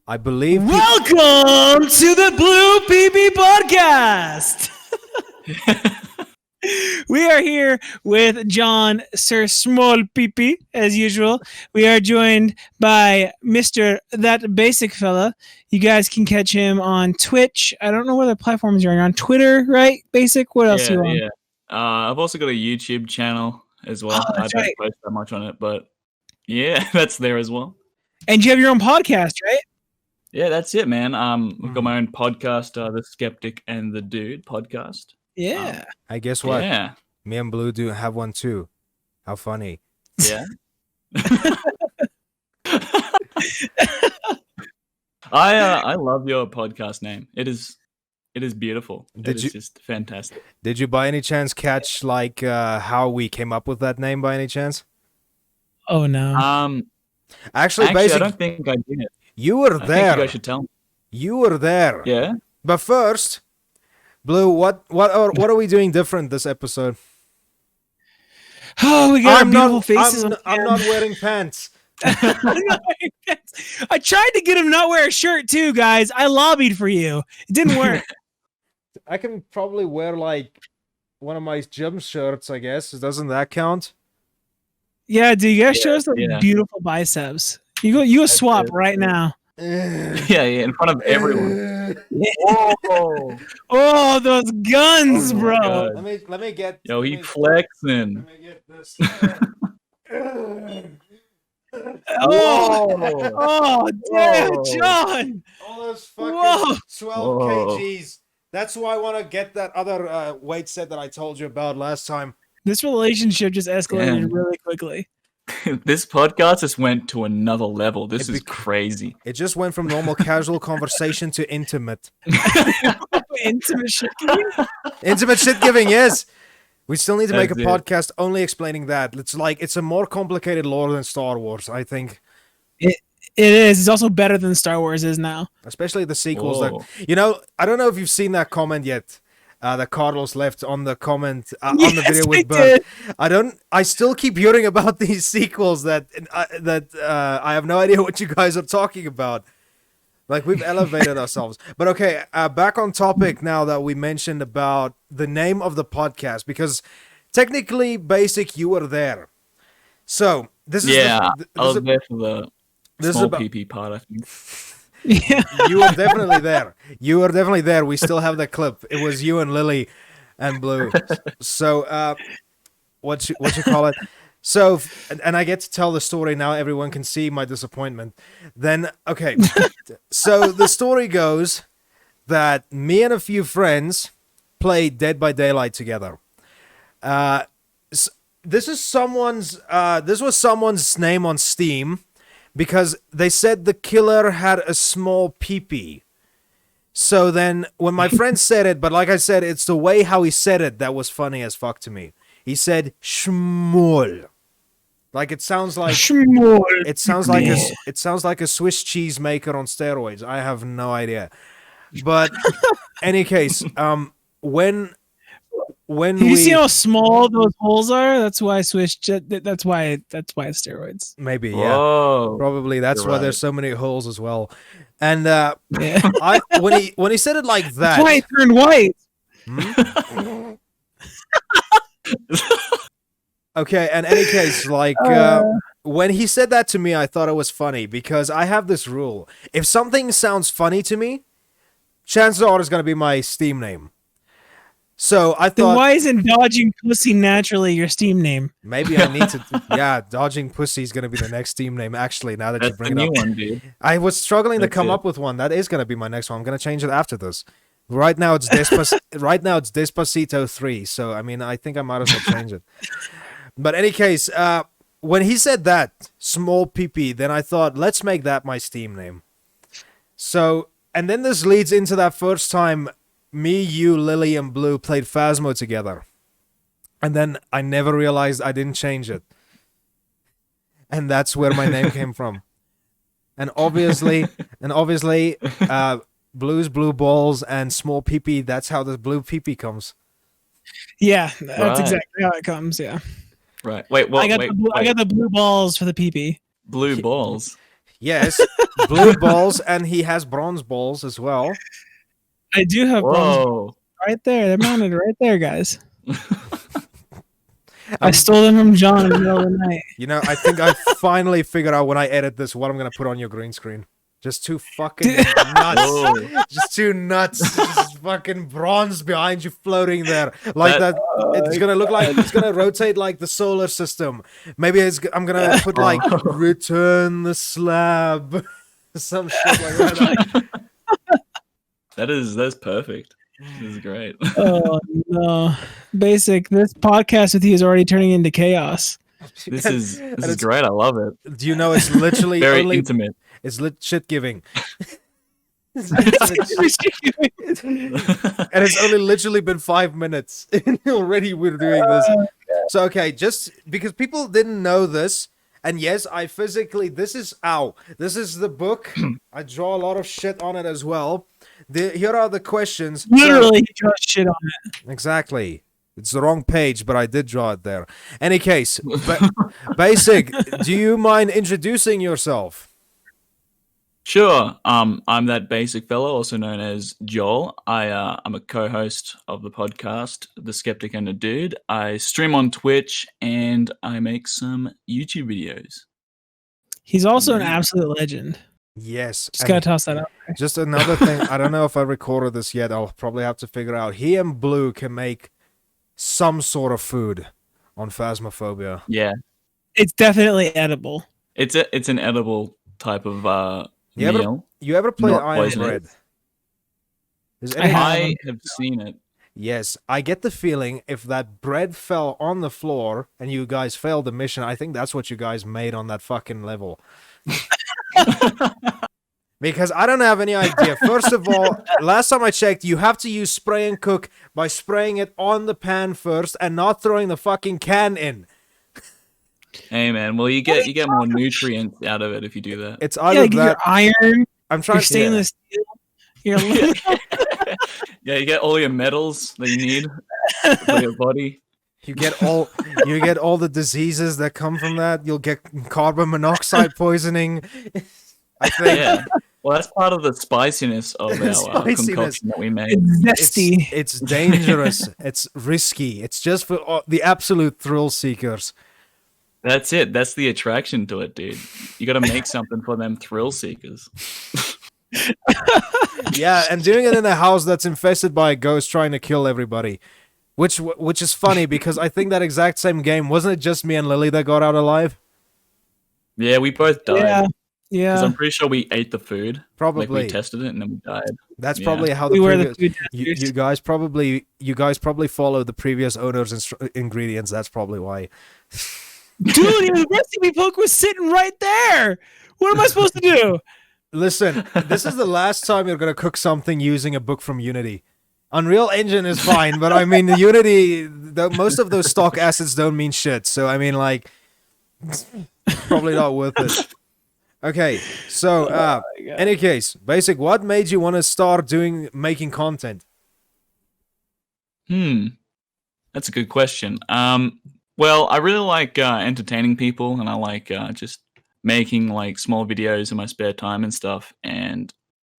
I believe. Welcome to the Blue PB Podcast. We are here with John, Sir Small PP, as usual. We are joined by Mr. Thatbasicfella. You guys can catch him on Twitch. I don't know what other platforms you're on Twitter, right? Basic. What else are you on? Yeah. I've also got a YouTube channel as well. Oh, I don't post that much on it, but yeah, that's there as well. And you have your own podcast, right? Yeah, that's it, man. We've got my own podcast, the Skeptic and the Dude podcast. Yeah. I guess what? Yeah. Me and Blue do have one too. How funny. Yeah. I love your podcast name. It is beautiful. It's just fantastic. Did you by any chance catch like how we came up with that name by any chance? Oh no. Actually, I don't think I did. You were there. I think you guys should tell me. You were there. Yeah. But first, Blue, what are we doing different this episode? Oh, we got beautiful faces. I'm not wearing pants. I tried to get him not wear a shirt too, guys. I lobbied for you. It didn't work. I can probably wear like one of my gym shirts, I guess. Doesn't that count? Yeah, dude, you gotta show us the beautiful biceps. You go swap right now. Yeah, in front of everyone. Oh, those guns, bro. God. Let me get. Yo, he flexing. Let me get this. Oh, damn, John. All those fucking 12 kgs. That's why I want to get that other weight set that I told you about last time. This relationship just escalated really quickly. This podcast just went to another level. This is crazy. It just went from normal casual conversation to intimate. Intimate shit giving? Intimate shit giving, yes. We still need to make a podcast only explaining that. It's a more complicated lore than Star Wars, I think. It is. It's also better than Star Wars is now. Especially the sequels. I don't know if you've seen that comment yet. That Carlos left on the comment on the video with Bert. I still keep hearing about these sequels that I have no idea what you guys are talking about. Like, we've elevated ourselves. But okay, back on topic now that we mentioned about the name of the podcast, because technically, Basic, you were there. So this is I was there for the small PP part, I think. Yeah. You were definitely there. We still have the clip. It was you and Lily and Blue. So what you call it? So and I get to tell the story now. Everyone can see my disappointment. Then okay. So the story goes that me and a few friends played Dead by Daylight together. This was someone's name on Steam. Because they said the killer had a small peepee. So then, when my friend said it, but like I said, it's the way how he said it that was funny as fuck to me. He said schmoll. Like it sounds like schmoll. It sounds like a Swiss cheese maker on steroids. I have no idea. But any case, when you see how small those holes are? That's why that's why it's steroids. Maybe, yeah. Whoa. Probably that's why there's so many holes as well. And when he said it like that, that's why it turned white. Okay, in any case, like when he said that to me, I thought it was funny because I have this rule: if something sounds funny to me, chances are it's gonna be my Steam name. So I thought, then why isn't Dodging Pussy naturally your Steam name? Maybe I need to. Yeah, Dodging Pussy is gonna be the next Steam name. Actually, now that you bring it up, one, dude. I was struggling to come up with one. That is gonna be my next one. I'm gonna change it after this. Right now it's Despacito 3. So I mean, I think I might as well change it. But any case, when he said that small PP, then I thought, let's make that my Steam name. So, and then this leads into that first time. Me, you, Lily, and Blue played Phasmo together. And then I never realized I didn't change it. And that's where my name came from. And obviously, Blue's Blue Balls and Small PP, that's how the Blue PP comes. Yeah, that's exactly how it comes, yeah. Right. Wait, I got the blue balls for the PP. Blue balls? Yes, blue balls, and he has bronze balls as well. I do have bronze Whoa. right there. They're mounted right there, guys. I Um, stole them from John in the middle of the night. You know, I think I finally figured out when I edit this what I'm gonna put on your green screen. Just two fucking nuts. Whoa. Just two nuts. Just fucking bronze behind you floating there. Like that. It's gonna look like it's gonna rotate like the solar system. Maybe I'm gonna put like return the slab. Some shit like that. That's perfect. This is great. Oh no, Basic. This podcast with you is already turning into chaos. This is great. I love it. Do you know it's literally Very only intimate. it's shit giving. And Oh, it's only literally been 5 minutes and already we're doing this. So okay, just because people didn't know this, and yes, I physically this is the book. I draw a lot of shit on it as well. Here are the questions. Literally, you draw shit on it. Exactly. It's the wrong page, but I did draw it there. Any case, Basic, do you mind introducing yourself? Sure. I'm that basic fella, also known as Joel. I'm a co-host of the podcast, The Skeptic and the Dude. I stream on Twitch and I make some YouTube videos. He's also an absolute legend. Yes. Just gotta toss that out there. Just another thing, I don't know if I recorded this yet. I'll probably have to figure out. He and Blue can make some sort of food on Phasmophobia. Yeah, It's definitely edible. it's an edible type of You ever, meal. you ever play Not Iron poisonous. Bread? Is I have. I have seen it. Yes, I get the feeling if that bread fell on the floor and you guys failed the mission, I think that's what you guys made on that fucking level. Because I don't have any idea. First of all, last time I checked, you have to use spray and cook by spraying it on the pan first and not throwing the fucking can in. Hey man, well you get more nutrients out of it if you do that. It's Yeah, either like your that. iron, I'm trying your to. stainless steel, your Yeah, you get all your metals that you need for your body. You get all the diseases that come from that. You'll get carbon monoxide poisoning. I think. Yeah. Well, that's part of the spiciness of our Spiciness. concoction that we made. it's zesty. It's dangerous. It's risky. It's just for the absolute thrill seekers. That's it. That's the attraction to it, dude. You got to make something for them thrill seekers. Yeah, and doing it in a house that's infested by a ghost trying to kill everybody. Which is funny because I think that exact same game, wasn't it just me and Lily that got out alive? Yeah, we both died. Yeah, Because yeah. I'm pretty sure we ate the food. Like Probably. we tested it and then we died. That's Yeah. probably how We the were the previous... food You, testers. you guys probably followed the previous owner's ingredients. That's probably why. Dude, the recipe book was sitting right there. What am I supposed to do? Listen, this is the last time you're gonna cook something using a book from Unity. Unreal Engine is fine, but I mean Unity. Most of those stock assets don't mean shit. So I mean, like, probably not worth it. Okay, so any case, Basic, what made you want to start making content? That's a good question. Well, I really like entertaining people, and I like just making like small videos in my spare time and stuff. And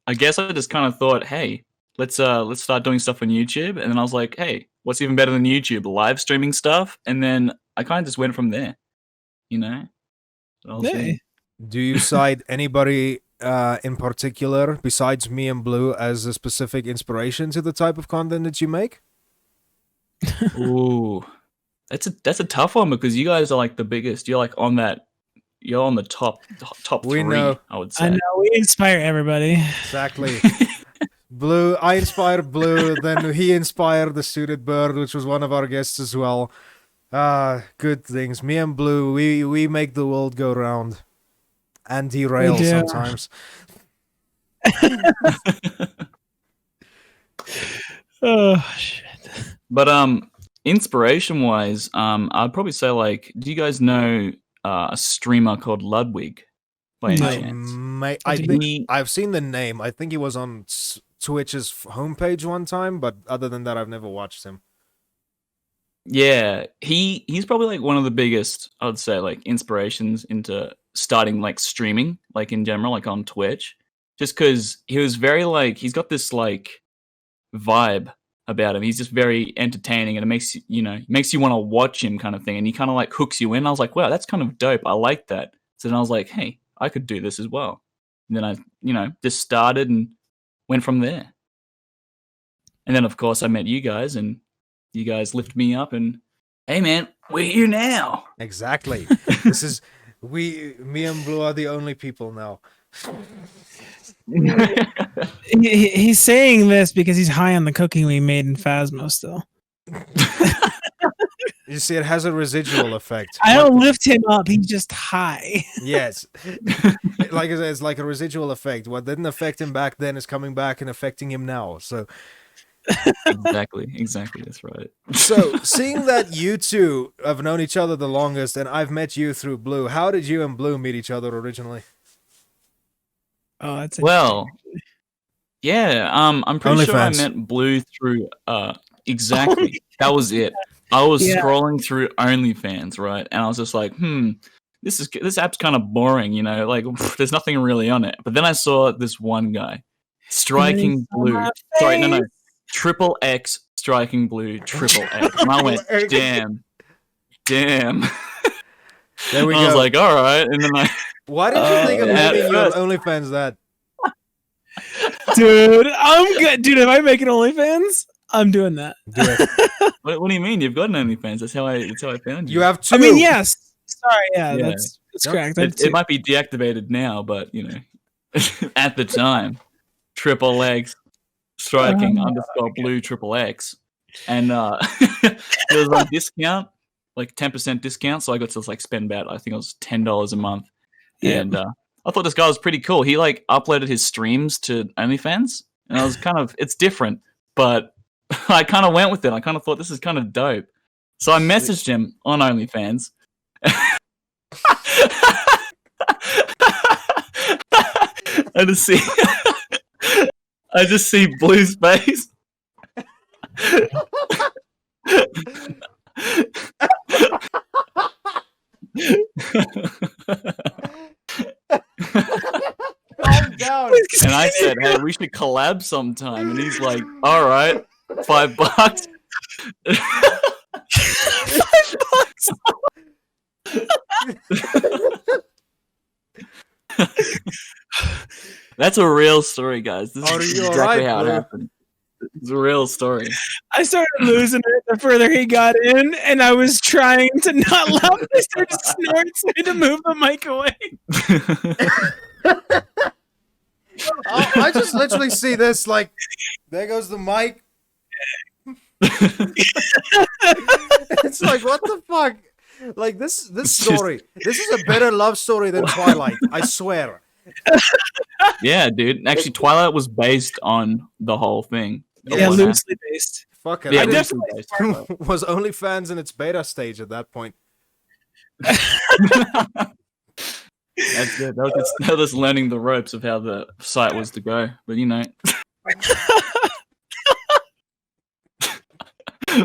I guess I just kind of thought, hey, let's start doing stuff on YouTube. And then I was like, hey, what's even better than YouTube? Live streaming stuff. And then I kind of just went from there. You know. I'll see. Hey. Do you cite anybody in particular besides me and Blue as a specific inspiration to the type of content that you make? Ooh, that's a tough one because you guys are like the biggest. You're like on that. You're on the top We 3. know. I would say. I know we inspire everybody. Exactly. Blue, I inspired Blue, then he inspired the Suited Bird, which was one of our guests as well. Good things. Me and Blue, we make the world go round. And derail We do. sometimes. Oh shit. But inspiration wise, I'd probably say like, do you guys know a streamer called Ludwig by any No. chance? I Did think He, I've seen the name. I think he was on Twitch's homepage one time, but other than that, I've never watched him. yeah, he's probably like one of the biggest, I would say, like inspirations into starting like streaming, like in general, like on Twitch, just because he was very like he's got this like vibe about him. He's just very entertaining, and it makes you want to watch him, kind of thing. And he kind of like hooks you in. I was like, wow, that's kind of dope. I like that. So then I was like, hey, I could do this as well. And then I just started and went from there. And then of course I met you guys, and you guys lift me up, and hey man, we're here now. Exactly. Me and Blue are the only people now. He's saying this because he's high on the cooking we made in Phasmo still. You see, it has a residual effect. I don't lift him up. He's just high. Yes. Like I said, it's like a residual effect. What didn't affect him back then is coming back and affecting him now. So Exactly. That's right. So, seeing that you two have known each other the longest, and I've met you through Blue, how did you and Blue meet each other originally? Oh, that's well. Yeah, I'm pretty sure I OnlyFans. met Blue through exactly. That was it. I was scrolling through OnlyFans, right? And I was just like, this app's kind of boring, like there's nothing really on it. But then I saw this one guy, Striking Blue. Sorry, no. Triple X Striking Blue, Triple X. And I went, damn. There we go. I was like, all right. And then why did you think of naming your OnlyFans that? Dude, I'm good. Dude, if I make an OnlyFans, I'm doing that. Do it. What do you mean? You've got an OnlyFans. That's how I found you. You have two. I mean, yes. Sorry, that's correct. It might be deactivated now, but at the time, Triple X Striking _Blue Triple X, and there was a discount, like 10% discount. So I got to like spend about, I think it was $10 a month, and I thought this guy was pretty cool. He like uploaded his streams to OnlyFans, and I was it's different, but I kind of went with it. I kind of thought this is kind of dope, so I messaged him on OnlyFans. I just see Blue's face. Calm down. And I said, hey, we should collab sometime. And he's like, all right, $5. That's a real story, guys. This is exactly how it happened. It's a real story. I started losing it the further he got in, and I was trying to not laugh. I started to snort, so I had to move the mic away. I just literally see this, like, there goes the mic. It's like, what the fuck? Like, this story, this is a better love story than Twilight, I swear. Yeah, dude. Actually, Twilight was based on the whole thing. Yeah, loosely based. Fuck it. Yeah, I loosely definitely based. was OnlyFans in its beta stage at that point. That's good. That was just learning the ropes of how the site was to go. But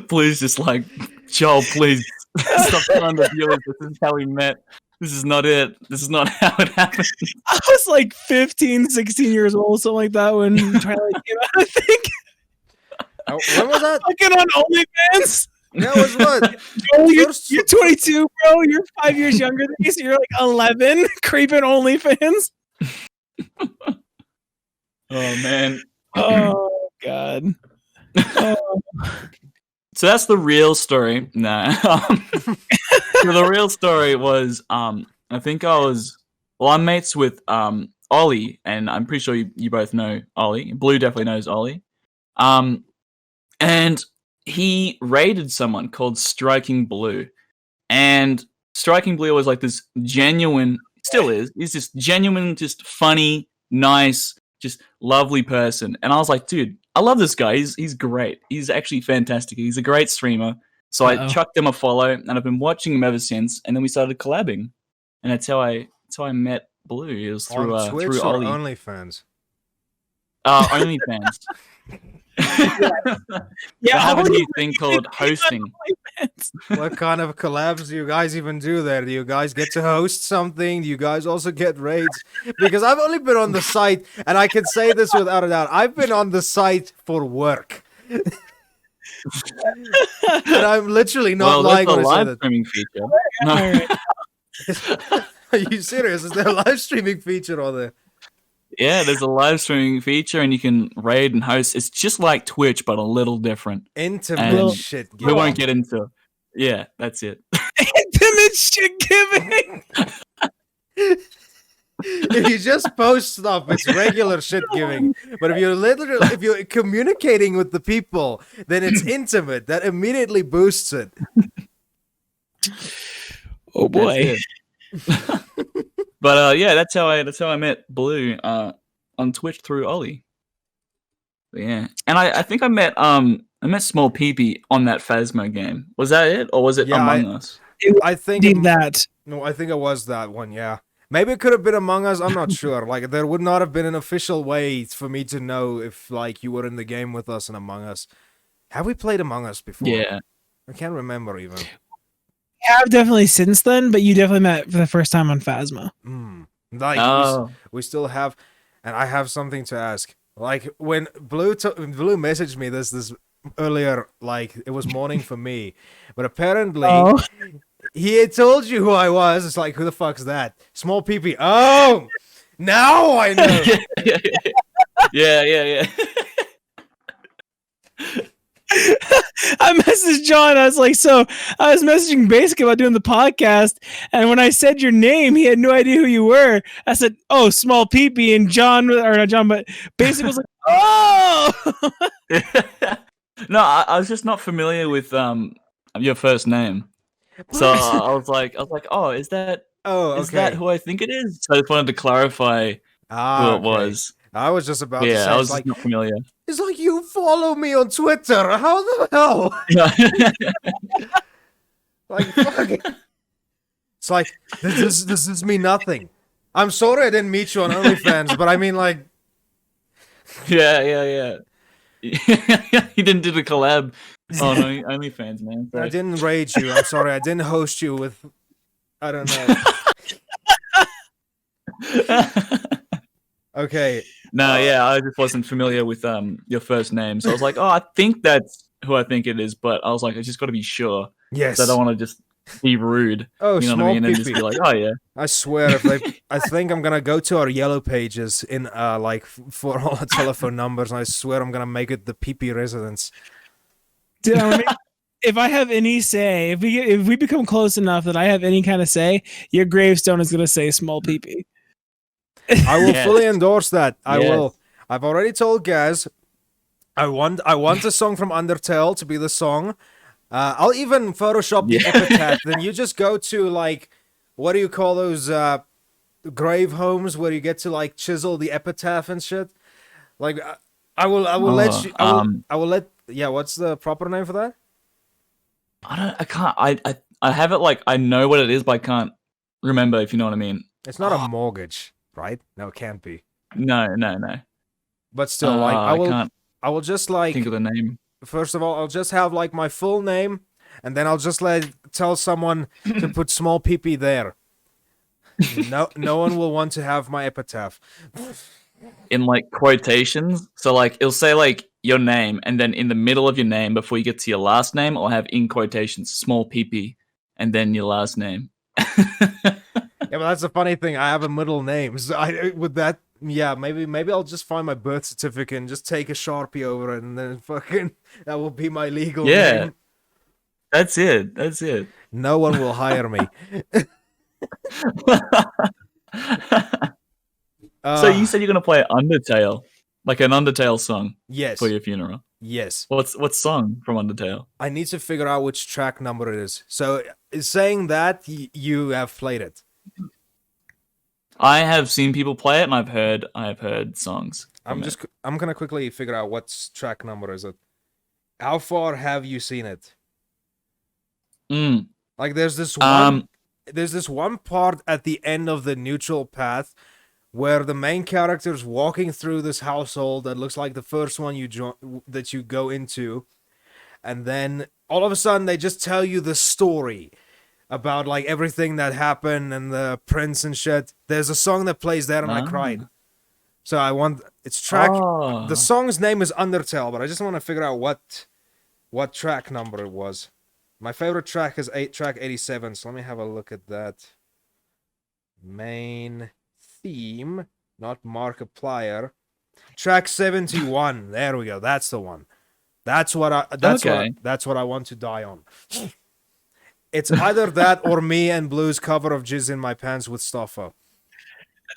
please, just like, Joel, please stop telling the viewers this is how we met. This is not it. This is not how it happened. I was like 15, 16 years old, something like that, when Twilight came out, I think. When was that? Fucking on OnlyFans. That was what? Joel, you're 22, bro. You're 5 years younger than me, so you're like 11, creeping OnlyFans. Oh, man. Oh, God. Oh. So that's the real story. Nah. So the real story was, I think I'm mates with Ollie, and I'm pretty sure you both know Ollie. Blue definitely knows Ollie. And he raided someone called Striking Blue. And Striking Blue was like this genuine, still is, he's this genuine, just funny, nice, just lovely person. And I was like, dude, I love this guy. He's great. He's actually fantastic. He's a great streamer. So I chucked him a follow, and I've been watching him ever since. And then we started collabing, and that's how I met Blue. It was through Twitch through or Ollie. OnlyFans? OnlyFans. They have a only new thing called hosting. What kind of collabs do you guys even do there? Do you guys get to host something? Do you guys also get raids? Because I've only been on the site, and I can say this without a doubt. I've been on the site for work. And I'm literally not Well, there's lying a when I say live that. streaming feature. Are you serious? Is there a live streaming feature on there? Yeah, there's a live streaming feature, and you can raid and host. It's just like Twitch, but a little different. Intimate And shit. we won't get into. Yeah, that's it. Intimate shit giving. If you just post stuff, it's regular shit giving. But if you're communicating with the people, then it's intimate. That immediately boosts it. Oh boy. But yeah, that's how I met Blue on Twitch through Ollie. But yeah, and I think I met Small Peepee on that Phasmo game. Was that it, or was it Among Us? I think Did that. No, I think it was that one. Yeah, maybe it could have been Among Us. I'm not sure. Like, there would not have been an official way for me to know if like you were in the game with us in Among Us. Have we played Among Us before? Yeah, I can't remember even. Have definitely since then, but you definitely met for the first time on Phasma. Like we still have, and I have something to ask. Like when Blue messaged me this earlier, like it was morning for me, but apparently he had told you who I was. It's like, who the fuck's that? Small Peepee. Oh, now I know. yeah. I messaged John. I was like, so I was messaging Basic about doing the podcast, and when I said your name, he had no idea who you were. I said, "Oh, Small Peepee," and John, or not John, but Basic was like, "Oh." No, I was just not familiar with your first name, so I was like, oh, is that who I think it is? So I just wanted to clarify who it was. I was just about to say, I was like, not familiar. It's like, you follow me on Twitter. How the hell? Like, fuck it. It's like, this does mean nothing. I'm sorry I didn't meet you on OnlyFans, but I mean, like... Yeah. You didn't do the collab on OnlyFans, man. Sorry. I didn't raid you. I'm sorry. I didn't host you with... I don't know. Okay. No, yeah, I just wasn't familiar with your first name, so I was like, oh, I think that's who I think it is, but I was like, I just got to be sure. Yes. So I don't want to just be rude. Oh, you know what I mean? And just be like, oh yeah. I swear, I think I'm gonna go to our yellow pages in like for all the telephone numbers, and I swear I'm gonna make it the PP residence. Dude, if I have any say, if we become close enough that I have any kind of say, your gravestone is gonna say Small Peepee. I will fully endorse that. I will. I've already told Gaz. I want a song from Undertale to be the song. I'll even Photoshop the epitaph. Then you just go to like, what do you call those grave homes where you get to like chisel the epitaph and shit. Like, I will let you. I will let. Yeah, what's the proper name for that? I can't. I have it like I know what it is, but I can't remember. If you know what I mean. It's not a mortgage. Right? No, it can't be. No. But still, like, I will just like think of the name. First of all, I'll just have like my full name, and then I'll just tell someone to put Small Peepee there. No one will want to have my epitaph. In like quotations, so like it'll say like your name, and then in the middle of your name, before you get to your last name, I'll have in quotations Small Peepee, and then your last name. Yeah, but that's the funny thing. I have a middle name, so maybe I'll just find my birth certificate and just take a Sharpie over it, and then fucking that will be my legal name. That's it. No one will hire me. So you said you're gonna play Undertale, like an Undertale song, yes, for your funeral. Yes. What song from Undertale? I need to figure out which track number it is. So, saying that, you have played it. I have seen people play it, and I've heard songs. I'm gonna quickly figure out what track number is it. How far have you seen it? Like, there's this one part at the end of the neutral path where the main character's walking through this household that looks like the first one that you go into, and then all of a sudden they just tell you the story about like everything that happened and the prince and shit. There's a song that plays there and I cried. So I want it's track. The song's name is Undertale, but I just want to figure out what track number it was. My favorite track is track 87. So let me have a look at that. Main theme, not Markiplier. Track 71. There we go. That's the one. That's what I want to die on. It's either that or me and Blue's cover of Jizz in My Pants with Stoffa.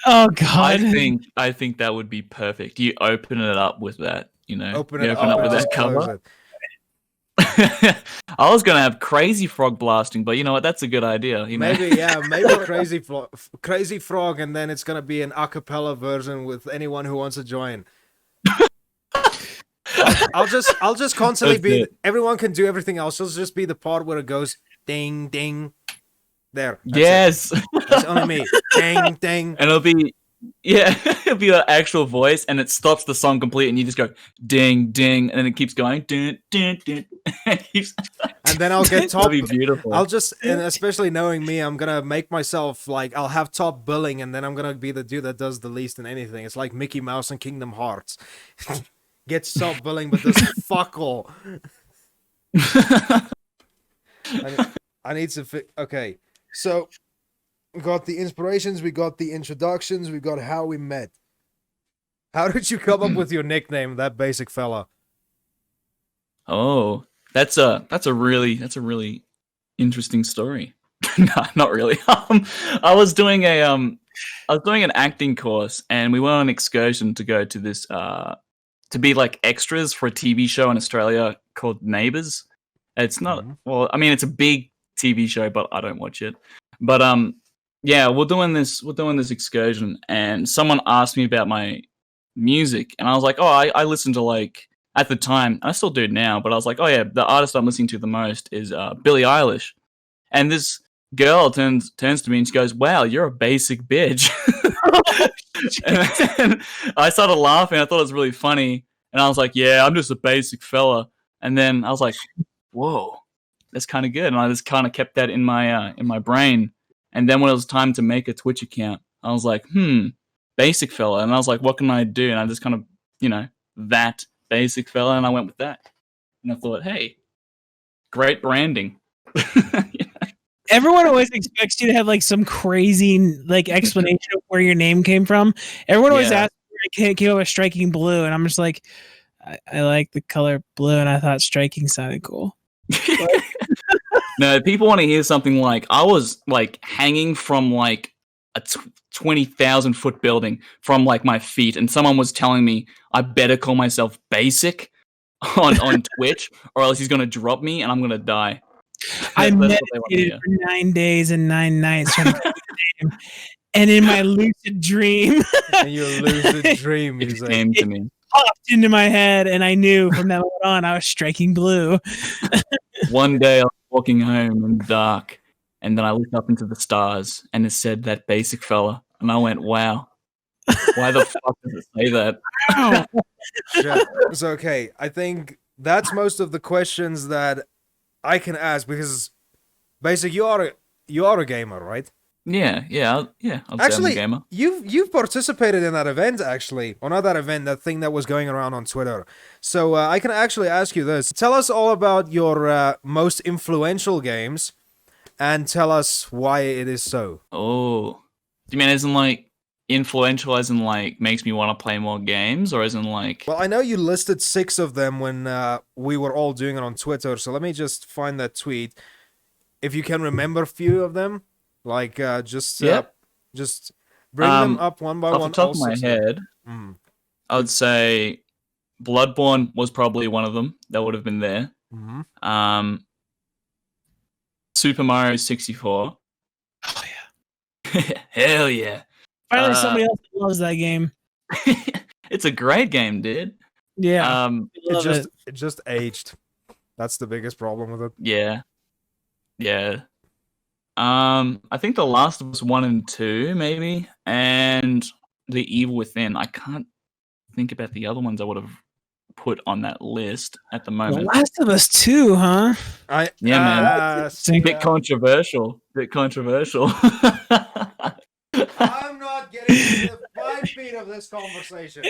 Oh God! I think that would be perfect. You open it up with that, you know. Open it up with that cover. I was gonna have Crazy Frog blasting, but you know what? That's a good idea. You know? Maybe Crazy Frog, and then it's gonna be an a cappella version with anyone who wants to join. I'll just constantly be. Everyone can do everything else. It'll just be the part where it goes ding ding. There. Yes. It's only me. Ding ding. And it'll be an actual voice, and it stops the song completely, and you just go ding ding, and then it keeps going ding ding ding. And then I'll get top. That'd be beautiful. I'll just, and especially knowing me, I'm gonna make myself like I'll have top billing, and then I'm gonna be the dude that does the least in anything. It's like Mickey Mouse and Kingdom Hearts. Gets top billing, but does fuck all. I need to okay. So, we got the inspirations, we got the introductions, we got how we met. How did you come up with your nickname, That Basic Fella? Oh, that's a really interesting story. No, not really. I was doing an acting course, and we went on an excursion to go to this to be like extras for a TV show in Australia called Neighbours. It's not well, I mean, it's a big TV show, but I don't watch it. But yeah, we're doing this excursion, and someone asked me about my music, and I was like, oh, I listened to, like, at the time, I still do now, but I was like, oh yeah, the artist I'm listening to the most is Billie Eilish. And this girl turns to me and she goes, wow, you're a basic bitch. and I started laughing. I thought it was really funny, and I was like, yeah, I'm just a basic fella. And then I was like, whoa, that's kind of good. And I just kind of kept that in my brain. And then when it was time to make a Twitch account, I was like, basic fella. And I was like, what can I do? And I just kind of, that basic fella. And I went with that. And I thought, hey, great branding. Everyone always expects you to have like some crazy like explanation of where your name came from. Everyone always asks where it came up with striking blue. And I'm just like, I like the color blue, and I thought striking sounded cool. No, people want to hear something like I was like hanging from like a 20,000 foot building from like my feet, and someone was telling me I better call myself basic on Twitch, or else he's gonna drop me and I'm gonna die. I meditated for 9 days and 9 nights trying to get the name, and in my lucid dream, it came to me. Popped into my head, and I knew from that moment on I was striking blue. One day I was walking home in the dark, and then I looked up into the stars, and it said That Basic Fella, and I went, wow, why the fuck does it say that? Shit. It's okay. I think that's most of the questions that I can ask, because basically you are a gamer, right? Yeah. I'd say I'm a gamer. You've participated in that event, actually, or not that event, that thing that was going around on Twitter. So I can actually ask you this: tell us all about your most influential games, and tell us why it is so. Oh, do you mean as in like influential, as in like makes me want to play more games, or as in like? Well, I know you listed 6 of them when we were all doing it on Twitter. So let me just find that tweet. If you can remember a few of them. Like, just bring them up one by one. Off the top of my head, I would say Bloodborne was probably one of them that would have been there. Super Mario 64. Oh yeah, hell yeah! Finally, somebody else loves that game. It's a great game, dude. Yeah, it just aged. That's the biggest problem with it. Yeah. I think The Last of Us 1 and 2, maybe, and The Evil Within. I can't think about the other ones I would have put on that list at the The moment. Last of Us 2, huh? Yeah, man. Bit yeah. controversial. Bit controversial. I'm not getting within 5 feet of this conversation.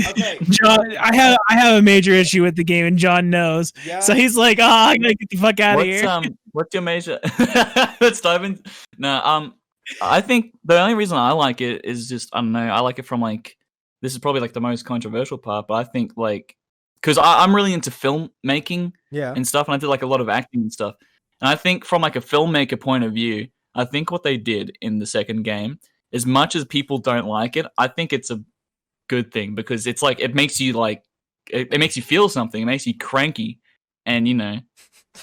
Okay. John, I have a major issue with the game, and John knows. Yeah. So he's like, "Oh, I'm gonna get the fuck out of here." What's your major? Let's dive in. No, I think the only reason I like it is just I don't know. I like it from like this is probably like the most controversial part, but I think like because I'm really into filmmaking Yeah. and stuff, and I did like a lot of acting and stuff. And I think from like a filmmaker point of view, I think what they did in the second game, as much as people don't like it, I think it's a good thing because it's like it makes you like it makes you feel something. It makes you cranky, and you know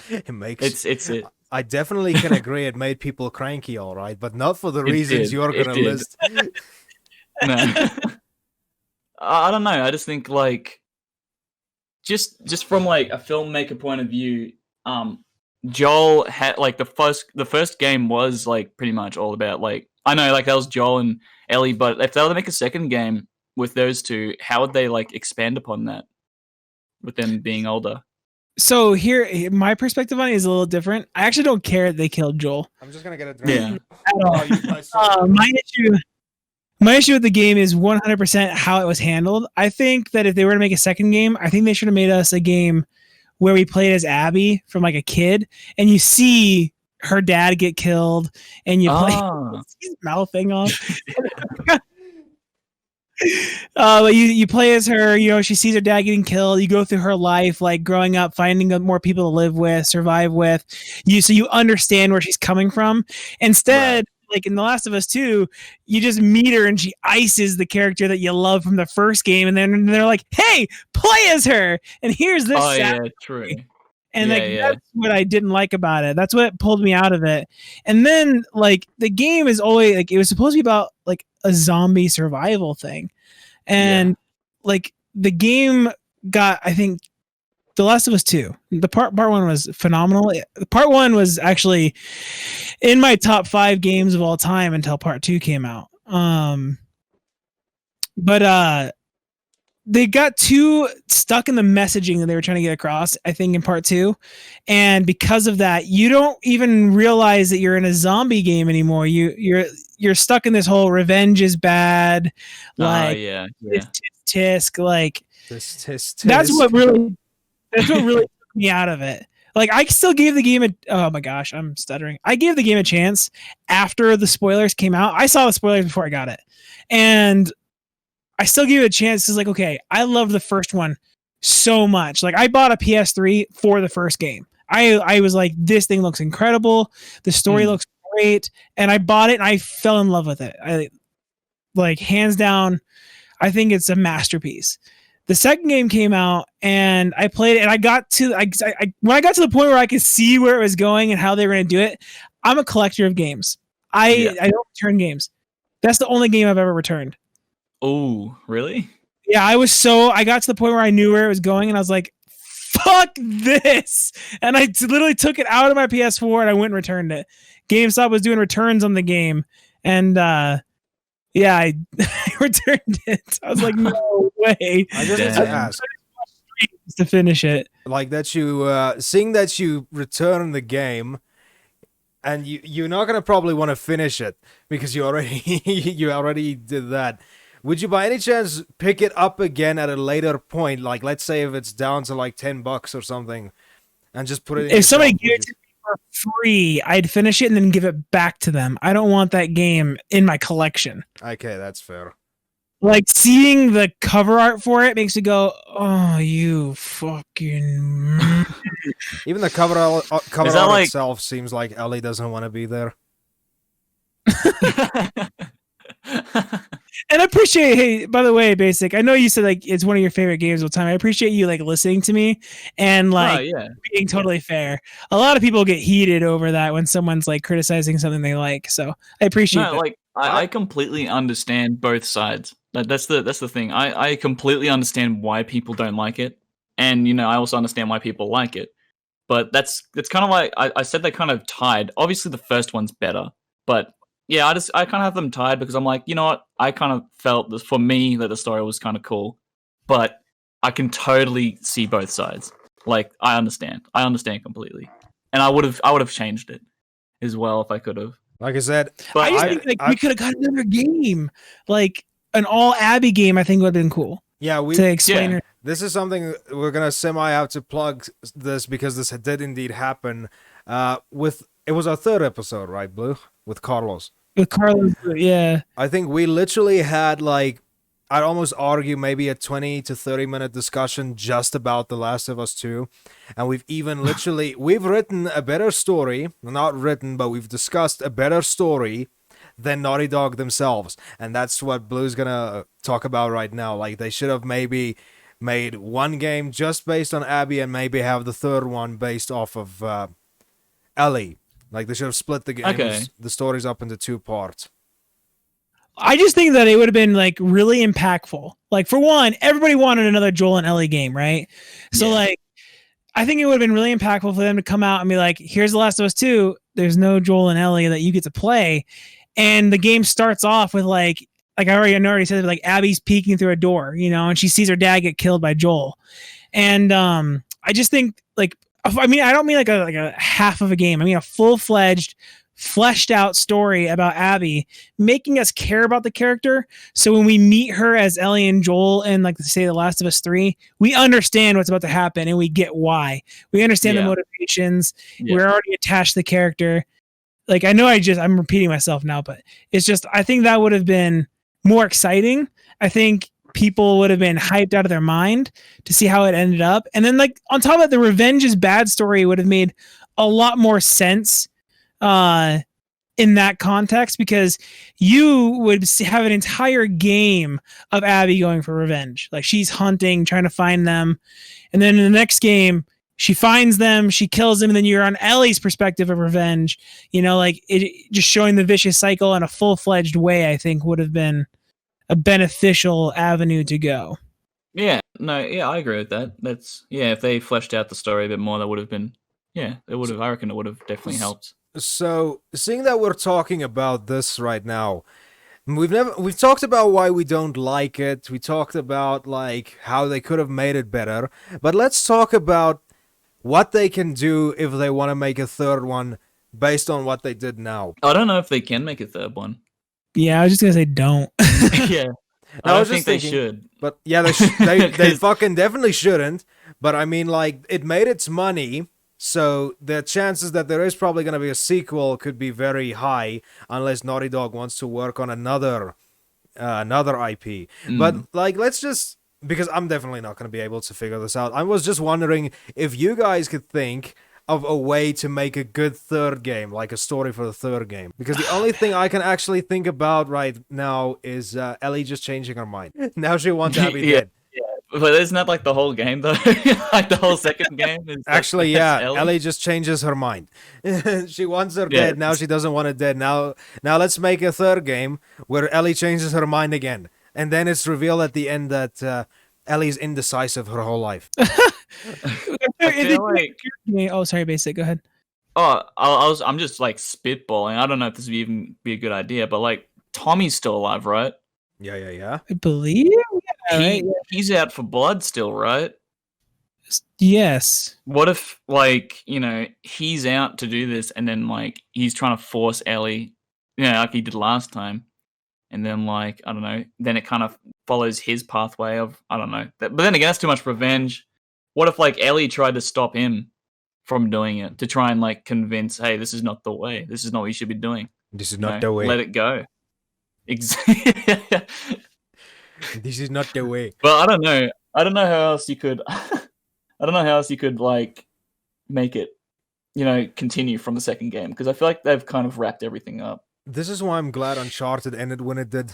It makes it's it. I definitely can agree it made people cranky, all right, but not for the reasons did, you're it gonna did. list. No, I don't know. I just think like just from like a filmmaker point of view, Joel had like the first game was like pretty much all about like I know like that was Joel and Ellie, but if they were to make a second game with those two, how would they like expand upon that with them being older? So here, my perspective on it is a little different. I actually don't care that they killed Joel I'm just gonna get a drink. Yeah. at all. Oh, you guys so My issue with the game is 100% how it was handled. I think that if they were to make a second game, I think they should have made us a game where we played as Abby from like a kid, and you see her dad get killed, and you play his mouth thing off. But you play as her. You know, she sees her dad getting killed. You go through her life, like growing up, finding more people to live with, survive with. So you understand where she's coming from. Instead, like in The Last of Us 2, you just meet her and she ices the character that you love from the first game, and then they're like, "Hey, play as her!" And here's this. Oh yeah, true. And that's what I didn't like about it. That's what pulled me out of it. And then like the game is always like it was supposed to be about like a zombie survival thing. And like the game got, I think, The Last of Us 2. The part one was phenomenal. Part 1 was actually in my top 5 games of all time until part 2 came out. But they got too stuck in the messaging that they were trying to get across, I think, in part 2. And because of that, you don't even realize that you're in a zombie game anymore. You're stuck in this whole revenge is bad, like tisk, like tisk. That's what really took me out of it. Like I still gave the game oh my gosh, I'm stuttering. I gave the game a chance after the spoilers came out. I saw the spoilers before I got it. And I still give it a chance because, like, okay, I love the first one so much. Like, I bought a PS3 for the first game. I was like, this thing looks incredible. The story looks great. And I bought it and I fell in love with it. I like, hands down, I think it's a masterpiece. The second game came out and I played it and I got to, when I got to the point where I could see where it was going and how they were going to do it, I'm a collector of games. I don't return games. That's the only game I've ever returned. Oh, really? Yeah, I got to the point where I knew where it was going and I was like, fuck this. And I literally took it out of my PS4 and I went and returned it. GameStop was doing returns on the game. And I returned it. I was like, no way. I just need to ask to finish it. Like that you seeing that you return the game and you're not gonna probably want to finish it because you already did that. Would you by any chance pick it up again at a later point? Like, let's say if it's down to like $10 or something, and just put it in. If somebody gave it to me for free, I'd finish it and then give it back to them. I don't want that game in my collection. Okay, that's fair. Like, seeing the cover art for it makes you go, oh, you fucking... Even the cover art like... itself seems like Ellie doesn't want to be there. And I appreciate, hey, by the way, Basic, I know you said like it's one of your favorite games of all time. I appreciate you like listening to me and like being totally fair. A lot of people get heated over that when someone's like criticizing something they like. So I appreciate that. Like I completely understand both sides. That's the thing. I completely understand why people don't like it. And you know, I also understand why people like it. But that's kind of like I said they kind of tied. Obviously the first one's better, but yeah, I kind of have them tied because I'm like, you know what? I kind of felt that for me that the story was kind of cool, but I can totally see both sides. Like I understand completely, and I would have changed it as well if I could have. Like I said, I But just yeah, think like we could have got another game, like an all Abby game. I think would have been cool yeah, to explain Yeah. her. this is something we're gonna semi have to plug this because this did indeed happen. With it was our third episode, right, Blue, with Carlos. With Carlos. Yeah. I think we literally had like, I'd almost argue maybe a 20 to 30 minute discussion just about The Last of Us 2. And we've even literally, we've written a better story, not written, but we've discussed a better story than Naughty Dog themselves. And that's what Blue's gonna talk about right now. Like they should have maybe made one game just based on Abby and maybe have the third one based off of Ellie. Like they should have split the games, Okay. the stories up into two parts. I just think that it would have been like really impactful. Like for one, everybody wanted another Joel and Ellie game, right? So Yeah. like I think it would have been really impactful for them to come out and be like, here's The Last of Us 2. There's no Joel and Ellie that you get to play. And the game starts off with like I already said, like Abby's peeking through a door, you know, and she sees her dad get killed by Joel. And I just think like, I mean, I don't mean like a half of a game. I mean a full-fledged, fleshed out story about Abby, making us care about the character. So when we meet her as Ellie and Joel in like say The Last of Us 3, we understand what's about to happen and we get why. We understand the Yeah. motivations. Yeah. We're already attached to the character. Like I know I'm repeating myself now, but it's just I think that would have been more exciting. I think people would have been hyped out of their mind to see how it ended up. And then like on top of that, the Revenge is Bad story would have made a lot more sense in that context because you would have an entire game of Abby going for revenge. Like she's hunting, trying to find them. And then in the next game, she finds them, she kills them, and then you're on Ellie's perspective of revenge. You know, like it just showing the vicious cycle in a full-fledged way, I think would have been a beneficial avenue to go. Yeah, no, yeah, I agree with that. That's if they fleshed out the story a bit more, that would have been it would have I reckon it would have definitely helped. So, seeing that we're talking about this right now, we've talked about why we don't like it. We talked about like how they could have made it better. But let's talk about what they can do if they want to make a third one based on what they did now. I don't know if they can make a third one. Yeah, I was just gonna say don't. Yeah, I I was don't just think they thinking- should. But yeah, they fucking definitely shouldn't. But I mean, like, it made its money, so the chances that there is probably going to be a sequel could be very high, unless Naughty Dog wants to work on another IP. But like, let's just, because I'm definitely not going to be able to figure this out. I was just wondering if you guys could think of a way to make a good third game, like a story for the third game. Because the only thing I can actually think about right now is Ellie just changing her mind. Now she wants Abby Yeah. dead. But isn't that like the whole game though? Like the whole second game is Actually, that's yeah, Ellie just changes her mind. She wants her dead. Now she doesn't want it dead. Now let's make a third game where Ellie changes her mind again. And then it's revealed at the end that Ellie's indecisive her whole life. I feel like Oh, sorry, Basic. Go ahead. I'm just like spitballing. I don't know if this would even be a good idea, but like Tommy's still alive, right? Yeah. I believe. Yeah, right? He's out for blood still, right? Yes. What if like, he's out to do this and then like he's trying to force Ellie, like he did last time. And then like, I don't know, then it kind of follows his pathway of, I don't know. But then again, that's too much revenge. What if like Ellie tried to stop him from doing it to try and like convince, hey, this is not the way. This is not what you should be doing. This is not the way. Let it go. Exactly. This is not the way. But I don't know. I don't know how else you could. I don't know how else you could like make it, continue from the second game because I feel like they've kind of wrapped everything up. This is why I'm glad Uncharted ended when it did.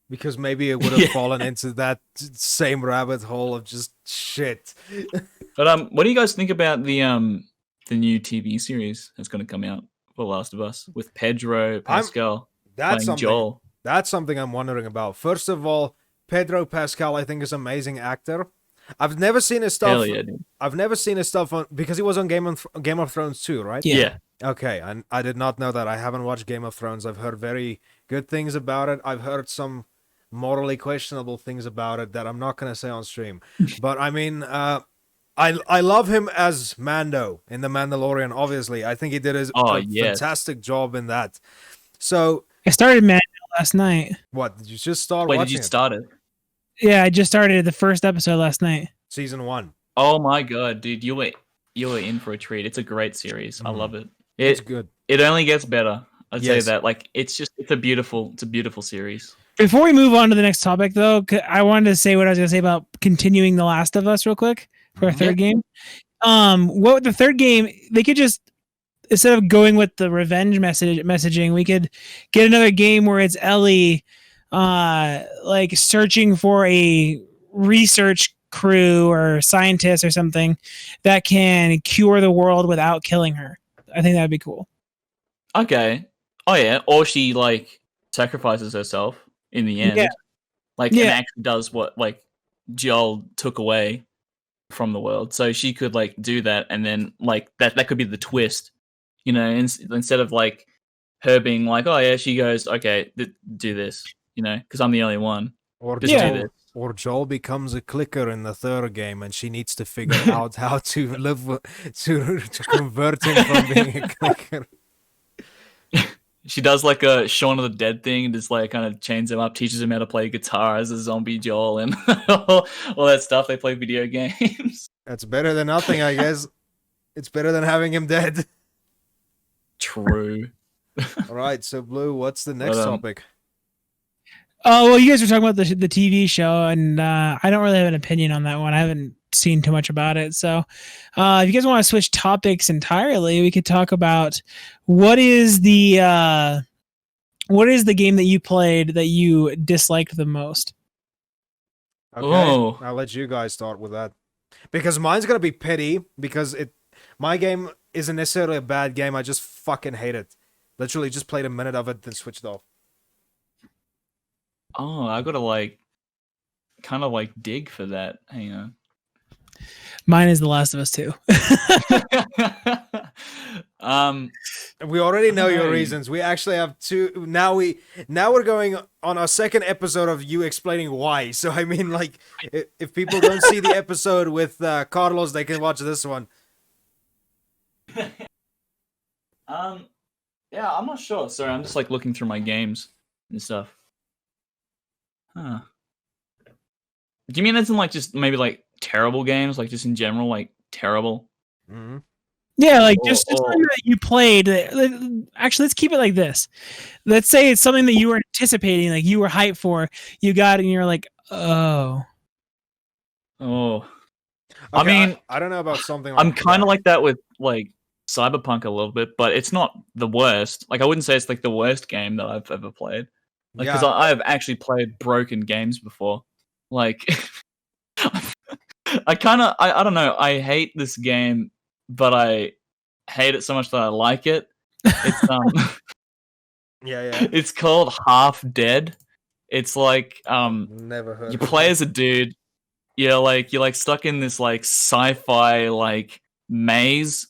Because maybe it would have fallen into that same rabbit hole of just shit. But what do you guys think about the new TV series that's going to come out for Last of Us with Pedro Pascal playing Joel? That's something I'm wondering about. First of all, Pedro Pascal I think is an amazing actor. I've never seen his stuff. Hell yeah, dude. I've never seen his stuff on because he was on Game of Thrones too, right? Yeah. Yeah. Okay, and I did not know that. I haven't watched Game of Thrones. I've heard very good things about it. I've heard some morally questionable things about it that I'm not gonna say on stream. But I mean, I love him as Mando in The Mandalorian. Obviously, I think he did a Oh, yes. fantastic job in that. So, I started Mad last night. what did you just start Wait, watching? did you start it? Yeah, I just started the first episode last night. Season 1. Oh my god, dude, you were in for a treat. It's a great series. I love it. It's good. It only gets better. I'd Yes. say that. Like, it's a beautiful series. Before we move on to the next topic, though, I wanted to say what I was going to say about continuing The Last of Us real quick for our third game. What the third game, they could just, instead of going with the revenge messaging, we could get another game where it's Ellie like searching for a research crew or scientist or something that can cure the world without killing her. I think that'd be cool. Okay. Oh yeah. Or she like sacrifices herself in the end. Yeah. Like and actually does what like Joel took away from the world. So she could like do that and then like that could be the twist. You know, instead of like her being like, oh yeah, she goes, okay, do this, you know, because I'm the only one. Or Just Joel, do this. or Joel becomes a clicker in the third game, and she needs to figure out how to to convert him from being a clicker. She does like a Shaun of the Dead thing, just like kind of chains him up, teaches him how to play guitar as a zombie Joel and all that stuff. They play video games. That's better than nothing, I guess. It's better than having him dead. True. All right, so Blue, what's the next topic? Oh, well, you guys were talking about the TV show, and I don't really have an opinion on that one. I haven't seen too much about it. So if you guys want to switch topics entirely, we could talk about what is the game that you played that you disliked the most? Okay, Oh. I'll let you guys start with that. Because mine's going to be petty, because my game isn't necessarily a bad game. I just fucking hate it. Literally just played a minute of it, then switched off. Oh, I gotta like kind of like dig for that. Hang on. Mine is The Last of Us 2. We already know your Hey. reasons. We actually have two. Now we're going on our second episode of you explaining why. So I mean, like, if people don't see the episode with Carlos, they can watch this one. Yeah, I'm not sure. Sorry, I'm just like looking through my games and stuff. Huh. Do you mean it's in like just maybe like terrible games, like just in general, like terrible? Mm-hmm. Yeah, like Or- just or- something that you played. Actually, let's keep it like this. Let's say it's something that you were anticipating, like you were hyped for. You got it, and you're like, oh. Oh, I mean, I don't know about something. Like I'm kind that. of like that with like Cyberpunk a little bit, but it's not the worst. Like I wouldn't say it's like the worst game that I've ever played. Like because Yeah. I have actually played broken games before. Like I don't know. I hate this game, but I hate it so much that I like it. It's Yeah. it's called Half Dead. It's like Never heard. you of play it. as a dude. You're like stuck in this like sci-fi like maze.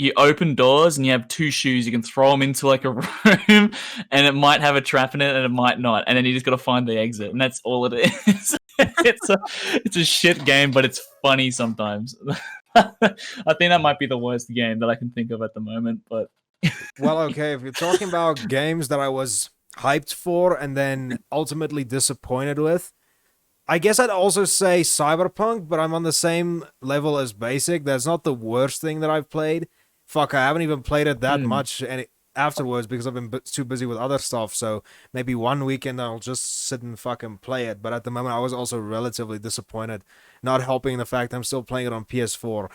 You open doors and you have two shoes. You can throw them into like a room, and it might have a trap in it, and it might not. And then you just got to find the exit, and that's all it is. it's a shit game, but it's funny sometimes. I think that might be the worst game that I can think of at the moment. But Well, okay, if you're talking about games that I was hyped for and then ultimately disappointed with, I guess I'd also say Cyberpunk, but I'm on the same level as Basic. That's not the worst thing that I've played. Fuck, I haven't even played it that much afterwards because I've been too busy with other stuff. So maybe one weekend I'll just sit and fucking play it. But at the moment, I was also relatively disappointed, not helping the fact I'm still playing it on PS4.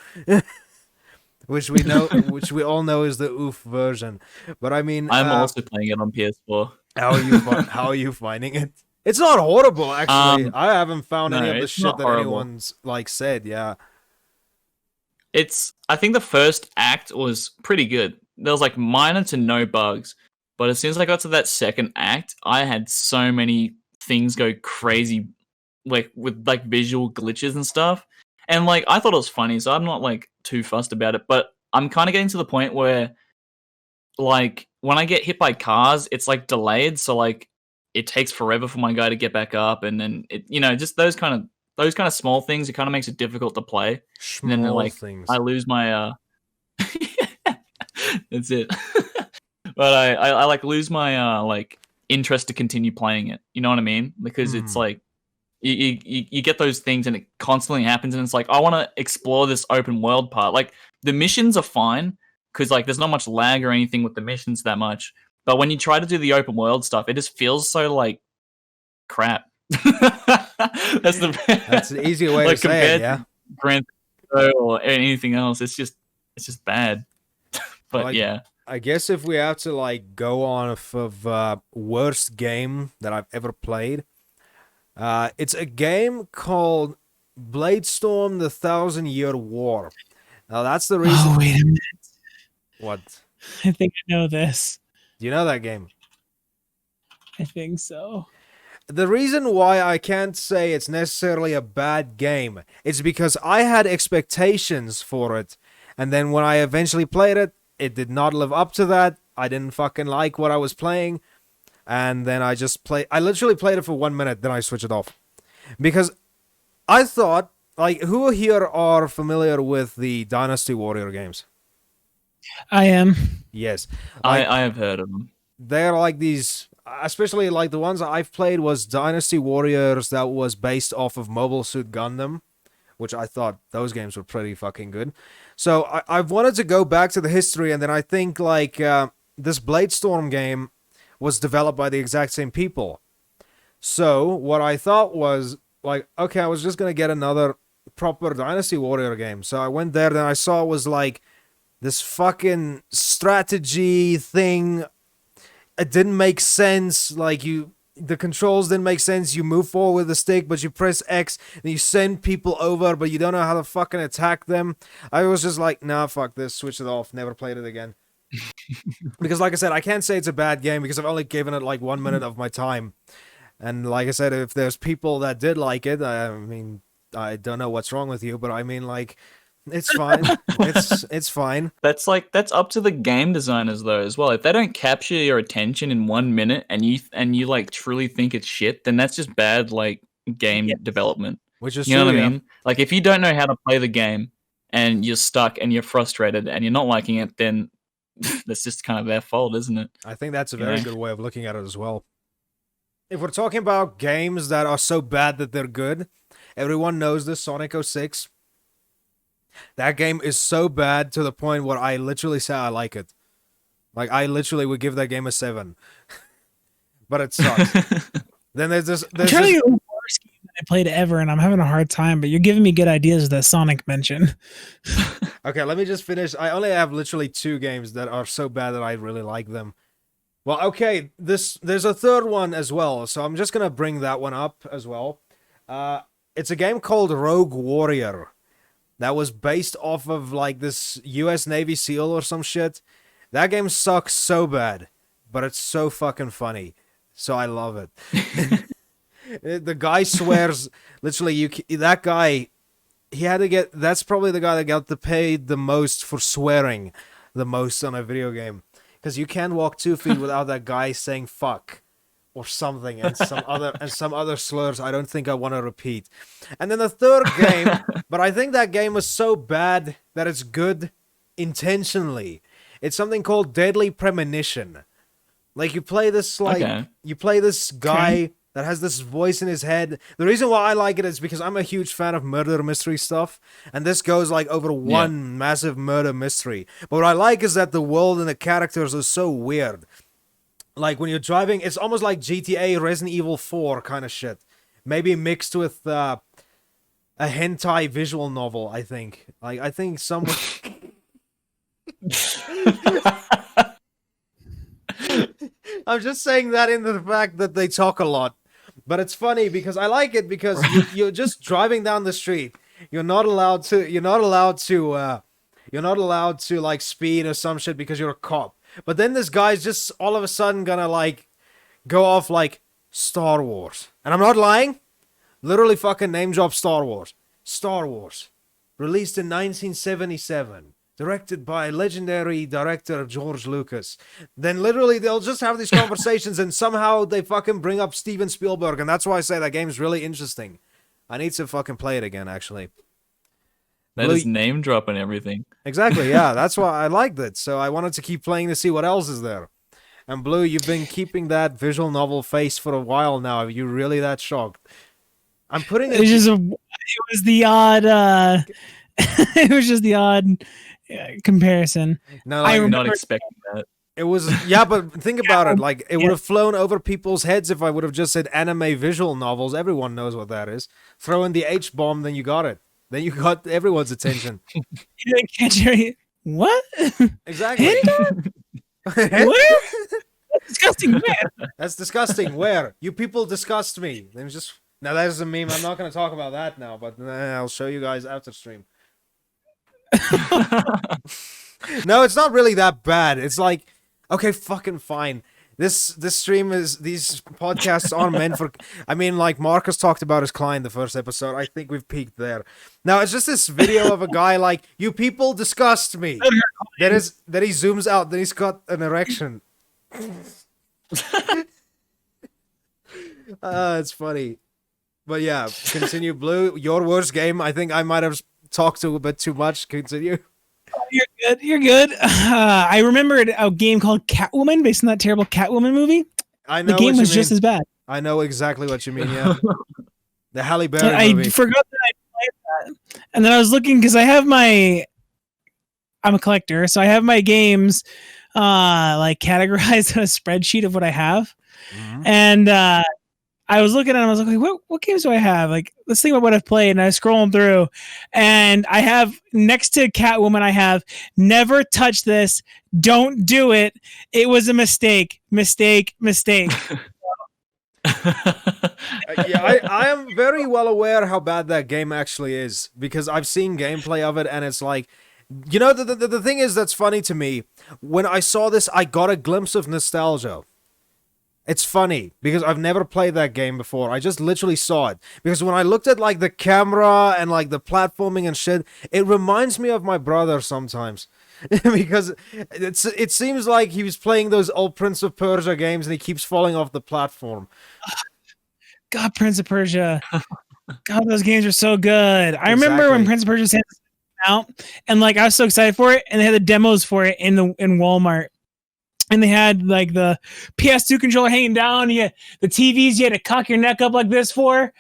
Which we all know is the oof version. But I mean, I'm also playing it on PS4. how are you finding it? It's not horrible, actually. I haven't found any no, of the it's shit not that horrible. anyone's like said. Yeah, I think the first act was pretty good. There was like minor to no bugs, but as soon as I got to that second act, I had so many things go crazy like with like visual glitches and stuff. And like I thought it was funny, so I'm not like too fussed about it. But I'm kind of getting to the point where like when I get hit by cars, it's like delayed, so like it takes forever for my guy to get back up, and then it just those kind of small things. It kind of makes it difficult to play, and then Small like things. I lose my that's it. But I like lose my like interest to continue playing it. You know what I mean? Because it's like you get those things and it constantly happens, and it's like I want to explore this open world part. Like the missions are fine because like there's not much lag or anything with the missions that much. But when you try to do the open world stuff, it just feels so like crap. That's an easier way like to say it, compared yeah. to Grand Theft Auto or anything else. It's just bad. But Like, yeah. I guess if we have to like go on of worst game that I've ever played, it's a game called Bladestorm: The Thousand Year War. Now that's the reason. Oh, wait a minute. What? I think I know this. Do you know that game? I think so. The reason why I can't say it's necessarily a bad game is because I had expectations for it, and then when I eventually played it, it did not live up to that. I didn't fucking like what I was playing, and then I literally played it for 1 minute, then I switched it off. Because I thought, like, who here are familiar with the Dynasty Warrior games? I am. Yes. I have heard of them. They're like these, especially like the ones I've played was Dynasty Warriors that was based off of Mobile Suit Gundam, which I thought those games were pretty fucking good. So I've wanted to go back to the history, and then I think like this Bladestorm game was developed by the exact same people. So what I thought was like, okay, I was just gonna get another proper Dynasty Warrior game. So I went there, then I saw it was like this fucking strategy thing. It didn't make sense. Like the controls didn't make sense. You move forward with the stick, but you press X and you send people over, but you don't know how to fucking attack them. I was just like, nah, fuck this, switch it off, never played it again. Because like I said, I can't say it's a bad game because I've only given it like 1 minute of my time. And like I said, if there's people that did like it, I mean, I don't know what's wrong with you, but I mean, like, it's fine. It's fine. That's up to the game designers though as well. If they don't capture your attention in 1 minute and you like truly think it's shit, then that's just bad like game development. Which is you know true, what yeah. I mean? Like if you don't know how to play the game and you're stuck and you're frustrated and you're not liking it, then that's just kind of their fault, isn't it? I think that's a very good way of looking at it as well. If we're talking about games that are so bad that they're good, everyone knows this Sonic 06. That game is so bad to the point where I literally say I like it. Like, I literally would give that game a 7. But it sucks. Then there's this... I'm trying to get the worst game that I played ever, and I'm having a hard time, but you're giving me good ideas with that Sonic mention. Okay, let me just finish. I only have literally 2 games that are so bad that I really like them. Well, okay, there's a third one as well, so I'm just going to bring that one up as well. It's a game called Rogue Warrior. That was based off of like this US Navy SEAL or some shit. That game sucks so bad, but it's so fucking funny. So I love it. The guy swears, literally, that guy, he had to get, that's probably the guy that got paid the most for swearing the most on a video game. Because you can't walk 2 feet without that guy saying fuck or something and some other slurs I don't think I want to repeat. And then the third game, but I think that game was so bad that it's good intentionally. It's something called Deadly Premonition. Like you play this you play this guy that has this voice in his head. The reason why I like it is because I'm a huge fan of murder mystery stuff, and this goes like over one massive murder mystery. But what I like is that the world and the characters are so weird. Like when you're driving, it's almost like GTA Resident Evil 4 kind of shit. Maybe mixed with a hentai visual novel, I think. Like I think someone I'm just saying that in the fact that they talk a lot. But it's funny because I like it because you're just driving down the street. You're not allowed to like speed or some shit because you're a cop. But then this guy's just all of a sudden gonna like go off like Star Wars. And I'm not lying. Literally fucking name drop Star Wars. Star Wars. Released in 1977. Directed by legendary director George Lucas. Then literally they'll just have these conversations and somehow they fucking bring up Steven Spielberg. And that's why I say that game's really interesting. I need to fucking play it again, actually. That is name drop and everything. Exactly, yeah. That's why I liked it. So I wanted to keep playing to see what else is there. And Blue, you've been keeping that visual novel face for a while now. Are you really that shocked? I'm putting it. It was the odd. It was just the odd comparison. No, I'm not expecting that. It was, yeah, but think about it. Like, it would have flown over people's heads if I would have just said anime visual novels. Everyone knows what that is. Throw in the H bomb, then you got it. Then you got everyone's attention. You didn't catch it. What? Exactly. Where? That's disgusting. Where? That's disgusting. Where? You people disgust me. Then just now that is a meme. I'm not going to talk about that now, but I'll show you guys after stream. No, it's not really that bad. It's like, okay, fucking fine. This stream is, these podcasts aren't meant for, I mean, like Marcus talked about his client the first episode. I think we've peaked there. Now it's just this video of a guy like, you people disgust me. Then he zooms out, then he's got an erection. It's funny. But yeah, continue, Blue. Your worst game. I think I might have talked a bit too much. Continue. You're good. You're good. I remembered a game called Catwoman based on that terrible Catwoman movie. I know the game was just as bad. I know exactly what you mean. Yeah, the Halle Berry movie. I forgot that I played that, and then I was looking because I'm a collector, so I have my games like categorized on a spreadsheet of what I have, and I was looking at them. I was like, what games do I have? Like, let's think about what I've played. And I was scrolling through, and I have next to Catwoman, I have never touch this. Don't do it. It was a mistake. Mistake. Yeah, I am very well aware how bad that game actually is because I've seen gameplay of it, and it's like, you know, the thing is that's funny to me. When I saw this, I got a glimpse of nostalgia. It's funny because I've never played that game before. I just literally saw it because when I looked at like the camera and like the platforming and shit, it reminds me of my brother sometimes because it seems like he was playing those old Prince of Persia games and he keeps falling off the platform. God, Prince of Persia. God, those games are so good. I remember when Prince of Persia came out and like I was so excited for it, and they had the demos for it in Walmart. And they had like the PS2 controller hanging down. You had the TVs you had to cock your neck up like this for.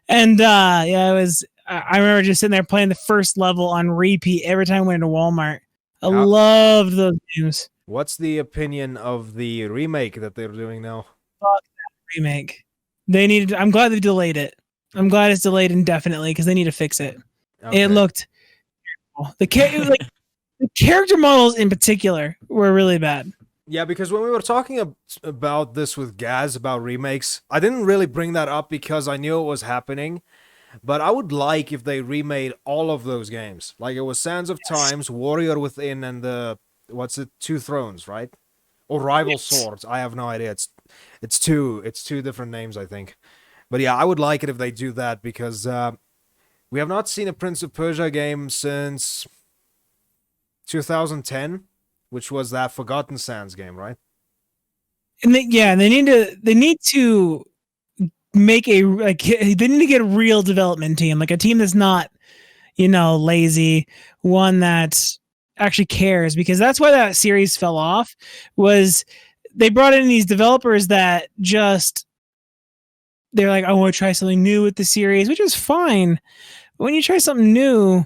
And yeah, it was. I remember just sitting there playing the first level on repeat every time I went into Walmart. I loved those games. What's the opinion of the remake that they're doing now? Fuck that remake. They needed. I'm glad they delayed it. I'm glad it's delayed indefinitely because they need to fix it. Okay. It looked terrible. The character models in particular were really bad. Yeah, because when we were talking about this with Gaz, about remakes, I didn't really bring that up because I knew it was happening. But I would like if they remade all of those games. Like it was Sands of Times, Warrior Within, and Two Thrones, right? Or Rival Swords. I have no idea. It's two different names, I think. But yeah, I would like it if they do that because we have not seen a Prince of Persia game since 2010. Which was that Forgotten Sands game, right? And they need to make they need to get a real development team, like a team that's not, lazy, one that actually cares, because that's why that series fell off. Was they brought in these developers that just they're like, I want to try something new with the series, which is fine. But when you try something new,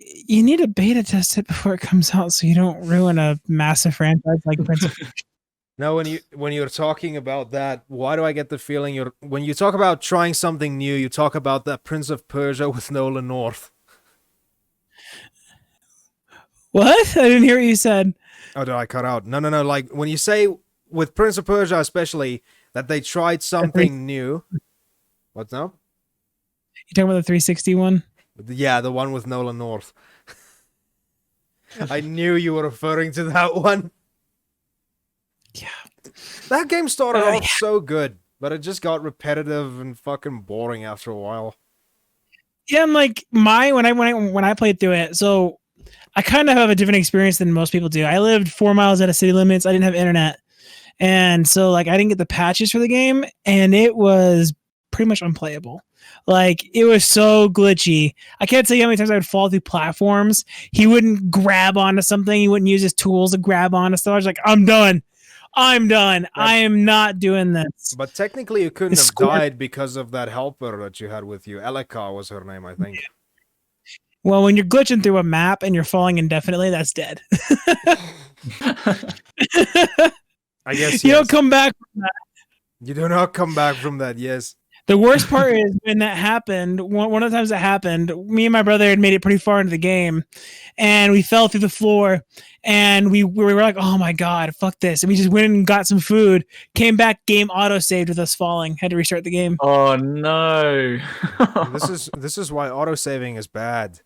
you need to beta test it before it comes out so you don't ruin a massive franchise like Prince of Persia. Now, when you're talking about that, why do I get the feeling when you talk about trying something new, you talk about that Prince of Persia with Nolan North? What? I didn't hear what you said. Oh, did I cut out? No. Like when you say with Prince of Persia, especially that they tried something new. What now? You talking about the 360 one? Yeah, the one with Nolan North. I knew you were referring to that one. Yeah. That game started off so good. but it just got repetitive and fucking boring after a while. Yeah, and like when I played through it, so I kind of have a different experience than most people do. I lived 4 miles out of city limits. I didn't have internet, and so like I didn't get the patches for the game, and it was pretty much unplayable. Like it was so glitchy. I can't tell you how many times I would fall through platforms. He wouldn't grab onto something. He wouldn't use his tools to grab onto stuff. I was like, I'm done. I'm done. I am not doing this. But technically, you couldn't It's have squirt. died because of that helper that you had with you. Elika was her name, I think. Well, when you're glitching through a map and you're falling indefinitely, that's dead. I guess You yes. don't come back. You do not come back from that, yes. The worst part is when that happened, one of the times that happened, me and my brother had made it pretty far into the game, and we fell through the floor, and we were like, oh my God, fuck this. And we just went and got some food, came back, game auto-saved with us falling, had to restart the game. Oh no. This is why autosaving is bad.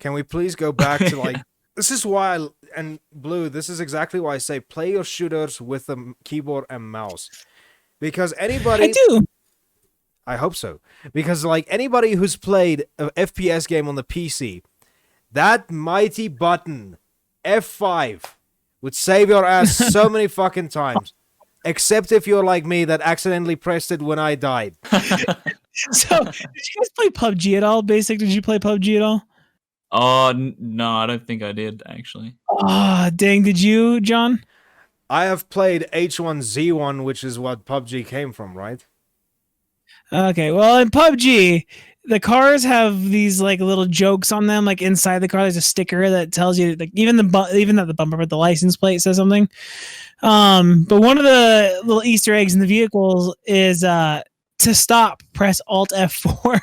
Can we please go back to like... This is why, and Blue, this is exactly why I say play your shooters with a keyboard and mouse. Because anybody... I do. I hope so. Because like anybody who's played an FPS game on the PC, that mighty button, F5, would save your ass so many fucking times. Except if you're like me that accidentally pressed it when I died. So, did you guys play PUBG at all? Basic, did you play PUBG at all? Oh no, I don't think I did actually. Oh, dang, did you, John? I have played H1Z1, which is what PUBG came from, right? Okay, well, in PUBG, the cars have these like little jokes on them. Like inside the car, there's a sticker that tells you, like even not the bumper, but the license plate says something. But one of the little Easter eggs in the vehicles is to stop, press Alt F4.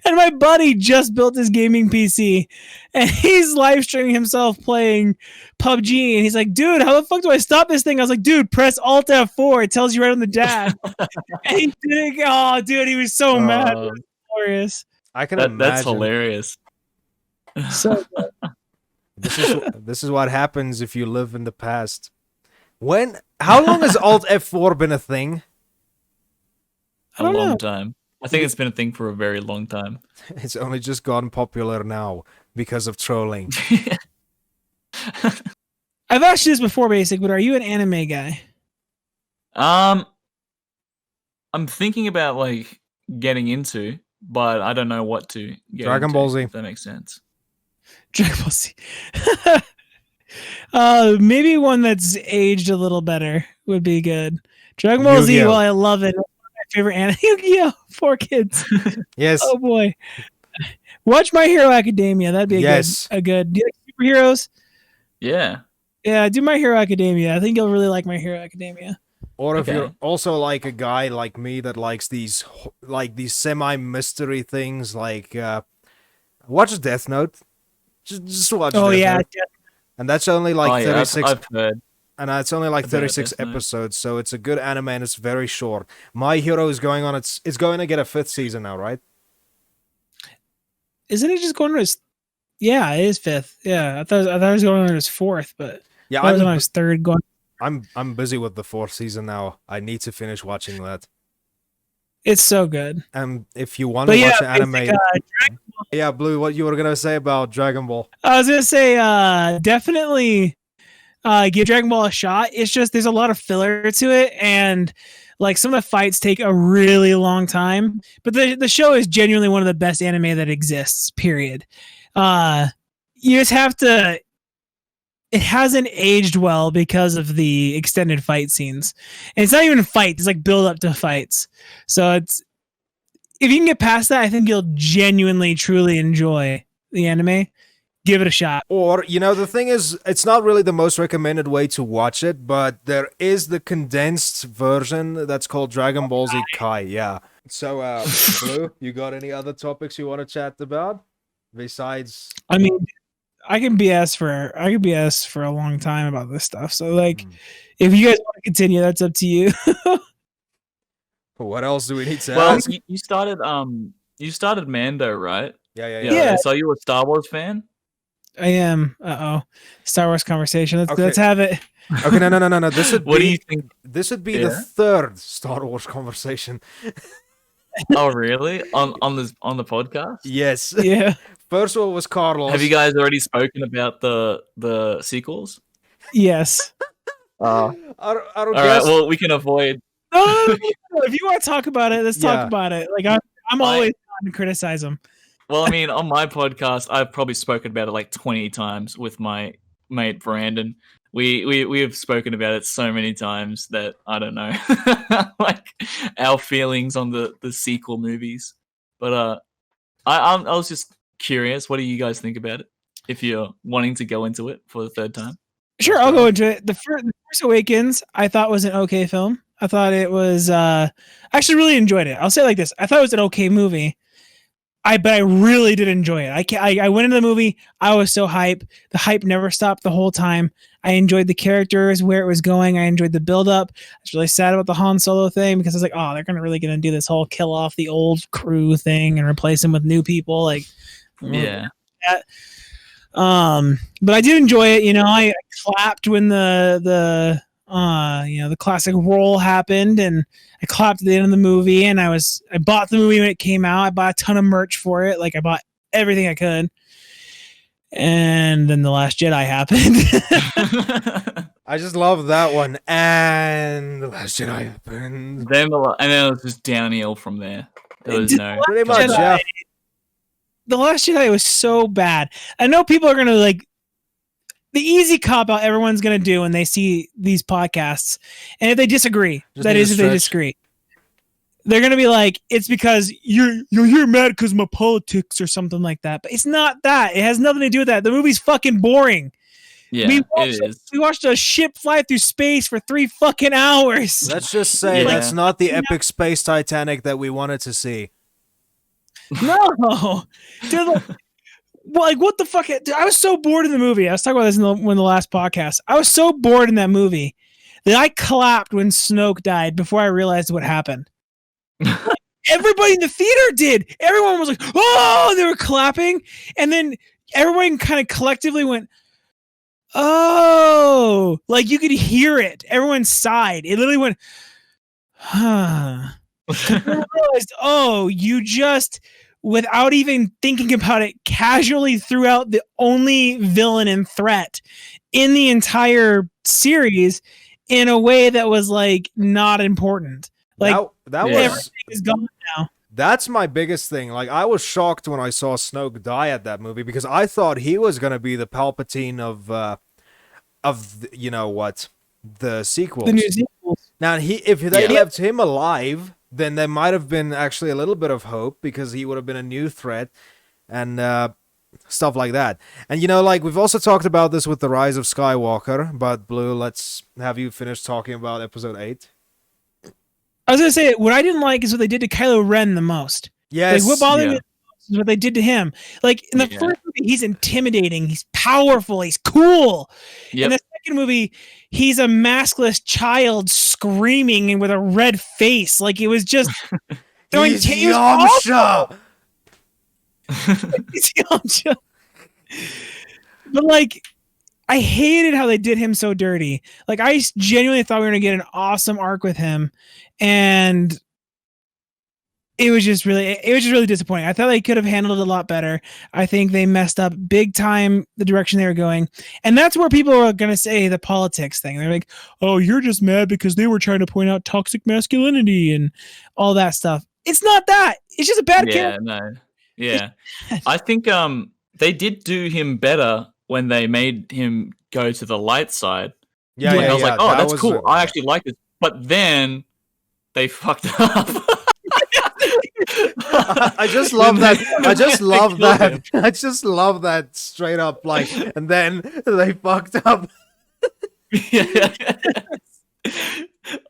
And my buddy just built his gaming PC, and he's live streaming himself playing PUBG. And he's like, "Dude, how the fuck do I stop this thing?" I was like, "Dude, press Alt F4. It tells you right on the dash." And he did it. Oh, dude, he was so mad. It was glorious. I can That's imagine. hilarious. So good. This is what happens if you live in the past. How long has Alt F4 been a thing? I don't know. Time. I think it's been a thing for a very long time. It's only just gotten popular now because of trolling. I've asked you this before, Basic, but are you an anime guy? I'm thinking about like getting into, but I don't know what to get Dragon into, Ball Z. if that makes sense. Dragon Ball Z. Maybe one that's aged a little better would be good. Dragon Ball Z, Yu-Gi-Oh. well, I love it. My favorite anime. Yu-Gi-Oh! 4 kids. Yes. Oh boy. Watch My Hero Academia. That'd be a good. Do you like superheroes? Yeah. Yeah, do My Hero Academia. I think you'll really like My Hero Academia. Or if Okay. you're also like a guy like me that likes these semi-mystery things, like watch Death Note. Just watch. Oh Death yeah. Note. And that's only like 36. I've heard. And it's only like About 36 Death Note. episodes, so it's a good anime and it's very short. My Hero is going on it's going to get a 5th season now, right? Isn't it just going to his? Yeah, it is 5th. Yeah, I thought it was going on his 4th, but Yeah, I was on his 3rd going. I'm busy with the 4th season now. I need to finish watching that. It's so good. And if you want But to yeah, watch an basic, anime, yeah, Blue, what you were gonna say about Dragon Ball? I was gonna say definitely give Dragon Ball a shot. It's just there's a lot of filler to it, and like some of the fights take a really long time. But the show is genuinely one of the best anime that exists. Period. You just have to. It hasn't aged well because of the extended fight scenes. And it's not even a fight; it's like build up to fights. So it's if you can get past that, I think you'll genuinely, truly enjoy the anime. Give it a shot. Or, the thing is, it's not really the most recommended way to watch it, but there is the condensed version that's called Dragon Ball Z Kai, yeah. So, Blue, you got any other topics you want to chat about? Besides... I mean, I can BS for a long time about this stuff. So, like, if you guys want to continue, that's up to you. What else do we need to Well, ask? you started Mando, right? Yeah. Yeah. So you a Star Wars fan? I am. Star Wars conversation. Okay. Let's have it. Okay, no. This would What be do you think? this would be Yeah? the third Star Wars conversation. Oh, really? On the podcast? Yes. Yeah. First one was Carlos. Have you guys already spoken about the sequels? Yes. I don't All right. guess. Well, we can avoid. No. If you want to talk about it, let's Yeah. talk about it. Like I'm always trying to criticize them. Well, I mean, on my podcast, I've probably spoken about it like 20 times with my mate Brandon. We have spoken about it so many times that I don't know, like our feelings on the sequel movies. But I was just curious. What do you guys think about it? If you're wanting to go into it for the third time. Sure, I'll go into it. The Force Awakens, I thought was an okay film. I thought it was. I actually really enjoyed it. I'll say it like this: I thought it was an okay movie. But I really did enjoy it. I went into the movie. I was so hype. The hype never stopped the whole time. I enjoyed the characters, where it was going. I enjoyed the build up. I was really sad about the Han Solo thing because I was like, oh, they're really gonna do this whole kill off the old crew thing and replace them with new people. Like, Yeah. that. But I did enjoy it. I clapped when the classic roll happened, and I clapped at the end of the movie, and I bought the movie when it came out. I bought a ton of merch for it. Like, I bought everything I could. And then The Last Jedi happened. I just love that one. And The Last Jedi happened. Then it was just downhill from there. There was no. Pretty much, Jedi. yeah. The Last Jedi was so bad. I know people are going to the easy cop out everyone's going to do when they see these podcasts. And if they disagree, Just that need is to if they stretch. disagree. They're going to be like, it's because you're mad because of my politics or something like that. But it's not that. It has nothing to do with that. The movie's fucking boring. Yeah, it is. We watched a ship fly through space for 3 fucking hours. Let's just say Yeah. that's not the epic space Titanic that we wanted to see. No. Dude, what the fuck? Dude, I was so bored in the movie. I was talking about this in the last podcast. I was so bored in that movie that I clapped when Snoke died before I realized what happened. Everybody in the theater did. Everyone was like, oh, they were clapping. And then everyone kind of collectively went, oh, like you could hear it. Everyone sighed. It literally went, huh. I realized, oh, you just, without even thinking about it, casually threw out the only villain and threat in the entire series in a way that was like not important. Like that Yeah. was everything is gone now. that's my biggest thing. Like, I was shocked when I saw Snoke die at that movie because I thought he was gonna be the Palpatine of the sequels. The new sequels. Now, if they Yeah. left him alive, then there might have been actually a little bit of hope because he would have been a new threat and stuff like that. And like we've also talked about this with the Rise of Skywalker. But Blue, let's have you finish talking about Episode 8. I was gonna say what I didn't like is what they did to Kylo Ren the most. Yes. Like what bothered Yeah. me is what they did to him. Like in the Yeah. first movie, he's intimidating, he's powerful, he's cool. In Yep. the second movie, he's a maskless child screaming and with a red face. Like it was just throwing He's it was awful. Yamcha! He's Yamcha. But like, I hated how they did him so dirty. Like I genuinely thought we were gonna get an awesome arc with him, and it was just really disappointing. I thought they could have handled it a lot better. I think they messed up big time the direction they were going. And that's where people are going to say the politics thing. They're like, oh, you're just mad because they were trying to point out toxic masculinity and all that stuff. It's not that. It's just a bad character. No. Yeah. I think they did do him better when they made him go to the light side. Yeah, Like, yeah, I was like, oh, that that's was, cool. I actually like it. But then they fucked up. I just love that. I just love Killed that. him. I just love that straight up, like, and then they fucked up. Yeah.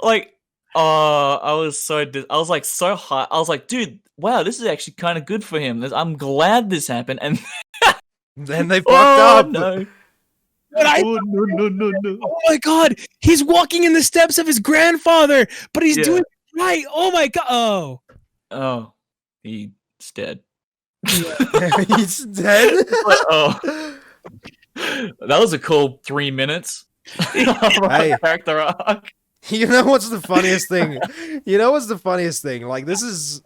Like, I was so like so high. I was like, dude, wow, this is actually kind of good for him. I'm glad this happened. And Then they fucked oh up. no, But no. oh my God, he's walking in the steps of his grandfather, but he's Yeah. doing it right. Oh my God. Oh, he's dead. He's dead. Oh, That was a cool 3 minutes of a Hey. character arc. You know what's the funniest thing? You know what's the funniest thing? Like this is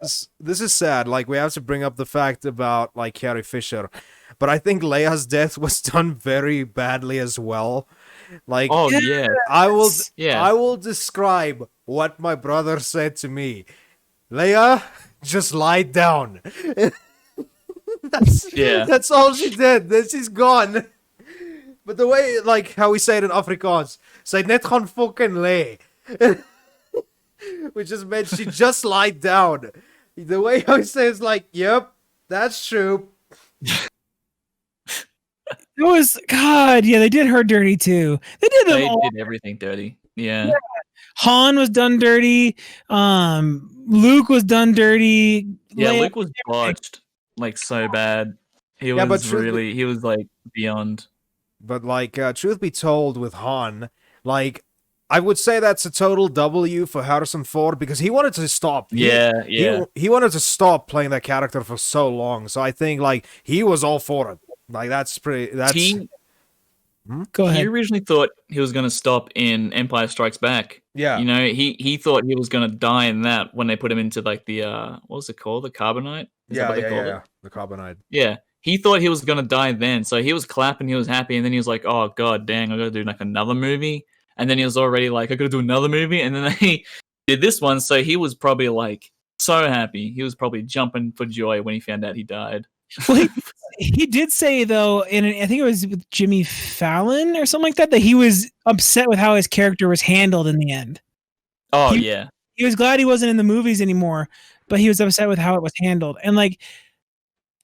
sad. Like we have to bring up the fact about like Carrie Fisher, but I think Leia's death was done very badly as well. Like Oh yeah, I yeah. will describe what my brother said to me. Leia, just lie down. Yeah. That's all she did. Then she's gone. But the way, like, how we say it in Afrikaans, sy het net gaan fucking lay. Which just meant she just lied down. The way how he says, like, yep, that's true. It was God. Yeah, they did her dirty too. They did them They all. did everything dirty. Yeah. Han was done dirty. Luke was done dirty. Yeah, Leia- Luke was botched like so bad. He Yeah, but was really, he was like beyond. But, like, truth be told, with Han, like, I would say that's a total W for Harrison Ford because he wanted to stop. Yeah, yeah. He wanted to stop playing that character for so long. So I think, like, he was all for it. Like, that's pretty. That's. Go He ahead. originally thought he was going to stop in Empire Strikes Back. Yeah. You know, he thought he was going to die in that when they put him into like the what was it called, the carbonite? Is that what they called it? The carbonite. Yeah, he thought he was gonna die then, so he was clapping, he was happy, and then he was like, "Oh god, dang, I gotta do like another movie." And then he was already like, "I gotta do another movie," and then he did this one, so he was probably like so happy. He was probably jumping for joy when he found out he died. Well, he did say though, I think it was with Jimmy Fallon or something like that, that he was upset with how his character was handled in the end. Oh He- yeah, He was glad he wasn't in the movies anymore, but he was upset with how it was handled. And like,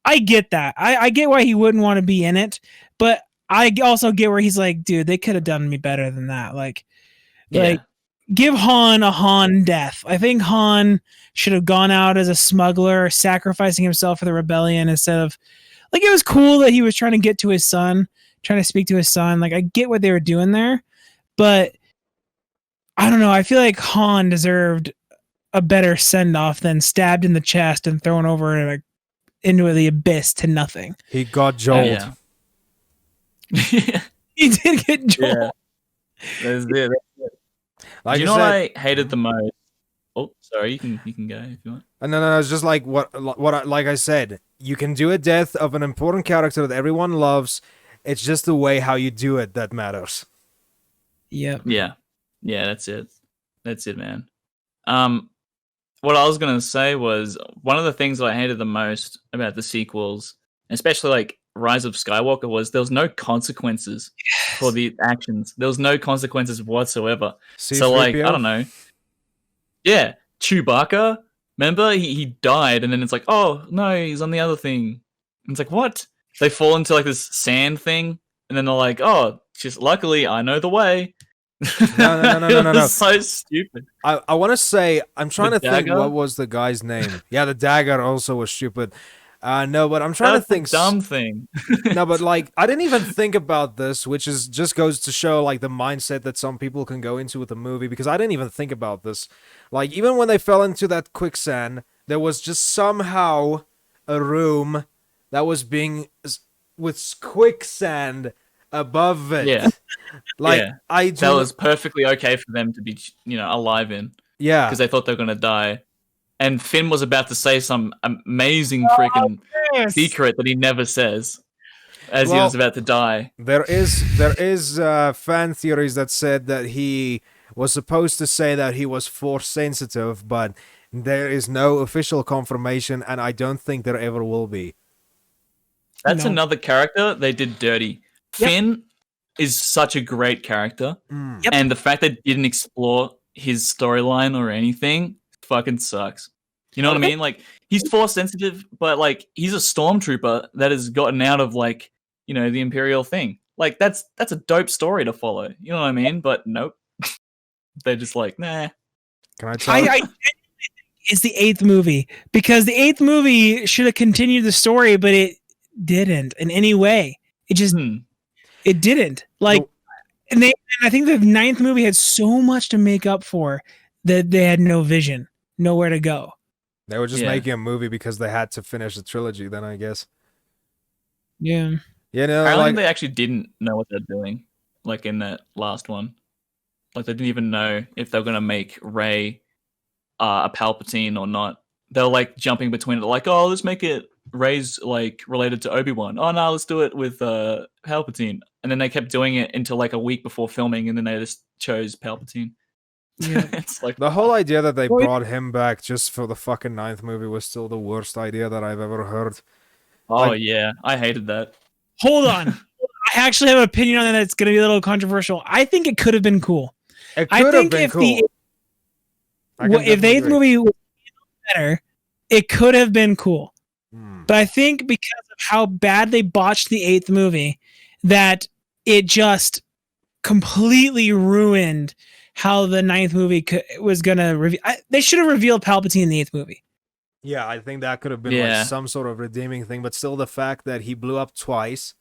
I get that. I get why he wouldn't want to be in it, but I also get where he's like, dude, they could have done me better than that. Like, yeah, give Han a Han death. I think Han should have gone out as a smuggler, sacrificing himself for the rebellion instead of like it was cool that he was trying to get to his son, trying to speak to his son. Like I get what they were doing there, but I don't know. I feel like Han deserved a better send off than stabbed in the chest and thrown over like into the abyss to nothing. He got jolt. yeah. He did get jolt. Yeah. That's it. Like you I know said, what I hated the most? Oh, sorry, you can go if you want. no, it's just like like I said, you can do a death of an important character that everyone loves. It's just the way how you do it that matters. Yep. Yeah. Yeah, that's it. That's it, man. What I was gonna say was one of the things that I hated the most about the sequels, especially like Rise of Skywalker, was there was no consequences for the actions. There was no consequences whatsoever. So like, I don't know. Yeah, Chewbacca, remember? He died and then it's like, oh no, he's on the other thing. And it's like, what? They fall into like this sand thing, and then they're like, oh, just luckily I know the way. No. It was so stupid. I want to say I'm trying The to think dagger? what was the guy's name. Yeah, the dagger also was stupid. No, but I'm trying That's to think. a dumb thing. No, but like I didn't even think about this, which is just goes to show like the mindset that some people can go into with a movie because I didn't even think about this. Like even when they fell into that quicksand, there was just somehow a room that was with quicksand above it. Yeah. Like Yeah. That was perfectly okay for them to be, alive in yeah. because they thought they were going to die. And Finn was about to say some amazing freaking secret that he never says as he Well, was about to die. There is fan theories that said that he was supposed to say that he was force sensitive, but there is no official confirmation, and I don't think there ever will be. That's No. another character they did dirty. Yep. Finn is such a great character, Yep. and the fact that they didn't explore his storyline or anything fucking sucks. You know what I mean? Like he's force sensitive, but like he's a stormtrooper that has gotten out of like the Imperial thing. Like that's a dope story to follow. You know what I mean? But nope, they're just like nah. Can I tell you? I it's the 8th movie because the 8th movie should have continued the story, but it didn't in any way. It just it didn't. Like, and I think the 9th movie had so much to make up for that they had no vision, nowhere to go. They were just Yeah. making a movie because they had to finish the trilogy, then I guess. Yeah. You know, Apparently, like they actually didn't know what they're doing. Like in that last one, like they didn't even know if they were gonna make Rey a Palpatine or not. They were like jumping between it, like, oh, let's make it Rey's like related to Obi-Wan. Oh no, let's do it with Palpatine. And then they kept doing it until like a week before filming, and then they just chose Palpatine. Yeah. It's like the whole idea that they Well, brought him back just for the fucking ninth movie was still the worst idea that I've ever heard. oh like- yeah, I hated that. Hold on. I actually have an opinion on that that's going to be a little controversial. I think it could have been cool. It I could have think been if cool. the I can if the definitely eighth agree. movie was better, it could have been cool. Hmm. But I think because of how bad they botched the eighth movie, that it just completely ruined how the ninth movie was going to reveal. They should have revealed Palpatine in the eighth movie. Yeah, I think that could have been Yeah. like some sort of redeeming thing, but still the fact that he blew up twice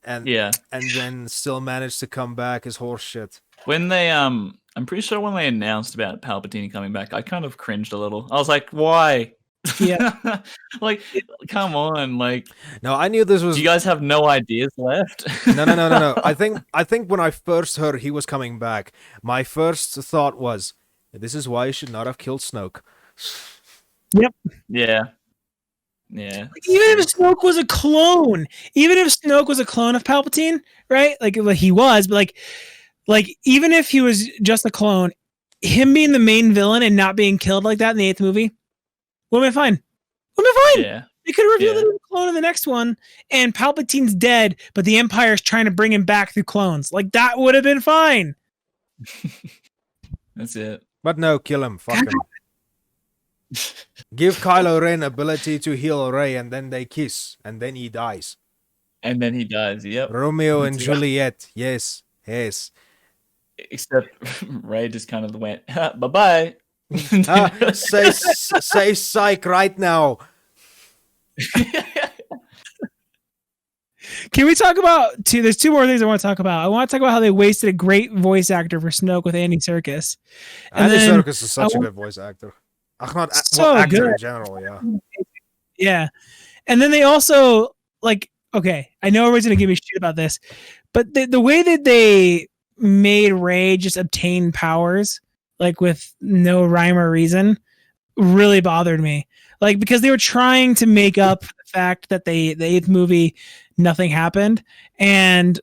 and Yeah, then still managed to come back is horseshit. when they I'm pretty sure when they announced about Palpatine coming back, I kind of cringed a little. I was like, why? Yeah. Like, come on, like, No, I knew this was do you guys have no ideas left? no. I think when I first heard he was coming back, my first thought was, this is why you should not have killed Snoke. Yeah. Yeah. Even if Snoke was a clone, of Palpatine, right? Like he was, but like even if he was just a clone, him being the main villain and not being killed like that in the eighth movie, would have been fine. Would have been fine. Yeah. They could have revealed Yeah. that he was a clone in the next one, and Palpatine's dead, but the Empire's trying to bring him back through clones. Like that would have been fine. That's it. But no, kill him. Fuck him. Give Kylo Ren ability to heal Rey, and then they kiss, and then he dies. And then he dies. Yep. Romeo and Yeah. Juliet. Yes. Except Ray just kind of went, bye bye. Say psych right now. Can we talk about two? There's two more things I want to talk about. I want to talk about how they wasted a great voice actor for Snoke with Andy Serkis. And Andy then Serkis is such a I good voice actor. Not So actor good. in general, yeah. Yeah. And then they also, like, okay, I know everyone's going to give me shit about this, but the way that they made Rey just obtain powers, like with no rhyme or reason, really bothered me. Like, because they were trying to make up the fact that the eighth movie, nothing happened. And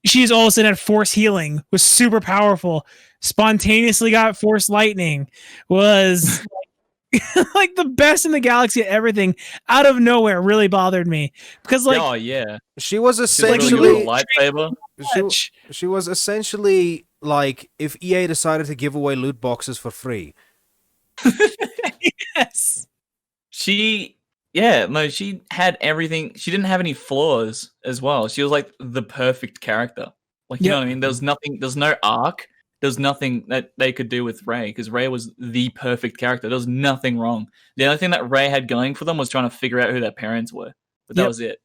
she's all of a sudden had force healing, was super powerful, spontaneously got force lightning, was like the best in the galaxy at everything, out of nowhere, really bothered me. Because like oh yeah. She was She's like a essentially little lightsaber. she was essentially like if EA decided to give away loot boxes for free. yes. She had everything. She didn't have any flaws as well. She was like the perfect character. Like, you know what I mean? There's no arc. There's nothing that they could do with Rey because Rey was the perfect character. There was nothing wrong. The only thing that Rey had going for them was trying to figure out who their parents were. But that was it.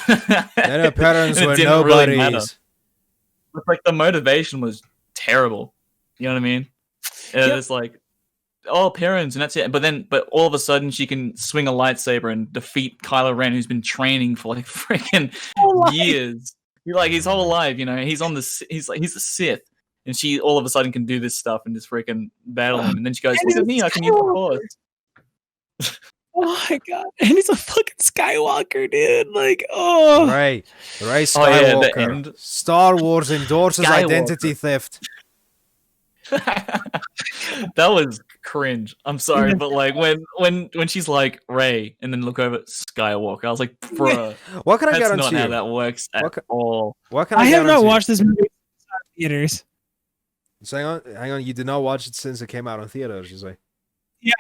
Then her parents And it were didn't really nobodies. matter. It's like the motivation was terrible. You know what I mean? It's like, oh, parents, and that's it. But all of a sudden, she can swing a lightsaber and defeat Kylo Ren, who's been training for like freaking years. Like his whole life, you know, he's a Sith, and she all of a sudden can do this stuff and just freaking battle him. And then she goes, "Look at me, I can use the Force." Oh my god. And he's a fucking Skywalker, dude. Like, oh. Ray Oh, yeah, the Skywalker. end. Star Wars endorses Skywalker. identity theft. That was cringe. I'm sorry, but like when she's like Rey and then look over at Skywalker, I was like, bruh, What can I that's guarantee not you? how that works at What ca- all. What can I have not guarantee? watched this movie in theaters. So hang on. You did not watch it since it came out in theaters, you say? Yeah,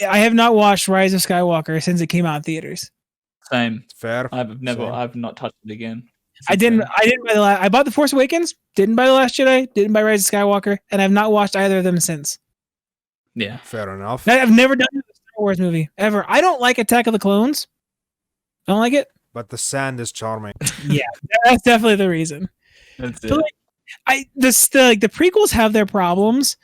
I have not watched Rise of Skywalker since it came out in theaters. Same. Fair. I've Same. not touched it again. I didn't buy I bought The Force Awakens, didn't buy The Last Jedi, didn't buy Rise of Skywalker, and I've not watched either of them since. Yeah. Fair enough. I've never done a Star Wars movie ever. I don't like Attack of the Clones. I don't like it. But the sand is charming. Yeah, that's definitely the reason. That's it. But like, the prequels have their problems,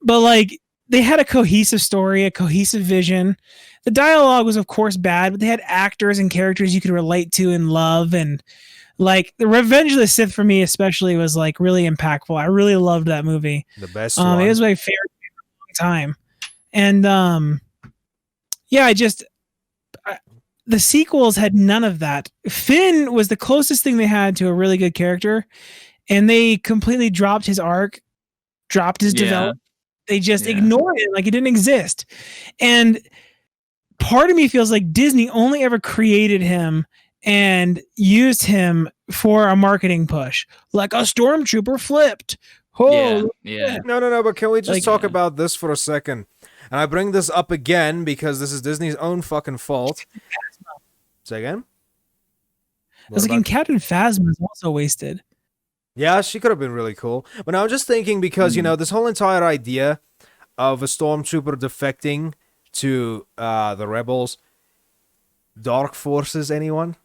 but like they had a cohesive story, a cohesive vision. the dialogue was of course bad, but they had actors and characters you could relate to and love, and like the Revenge of the Sith for me especially was like really impactful. I really loved that movie. The best one. It was my favorite time, and yeah, the sequels had none of that. Finn was the closest thing they had to a really good character, and they completely dropped his arc, dropped his development. They just ignored it like it didn't exist. And part of me feels like Disney only ever created him and used him for a marketing push, like a stormtrooper flipped. Oh, yeah. No, but can we just talk about this for a second? And I bring this up again because this is Disney's own fucking fault. Say again? I was like, and Captain Phasma is also wasted. Yeah, she could have been really cool. But now I'm just thinking because, you know, this whole entire idea of a stormtrooper defecting to the rebels, dark forces, anyone?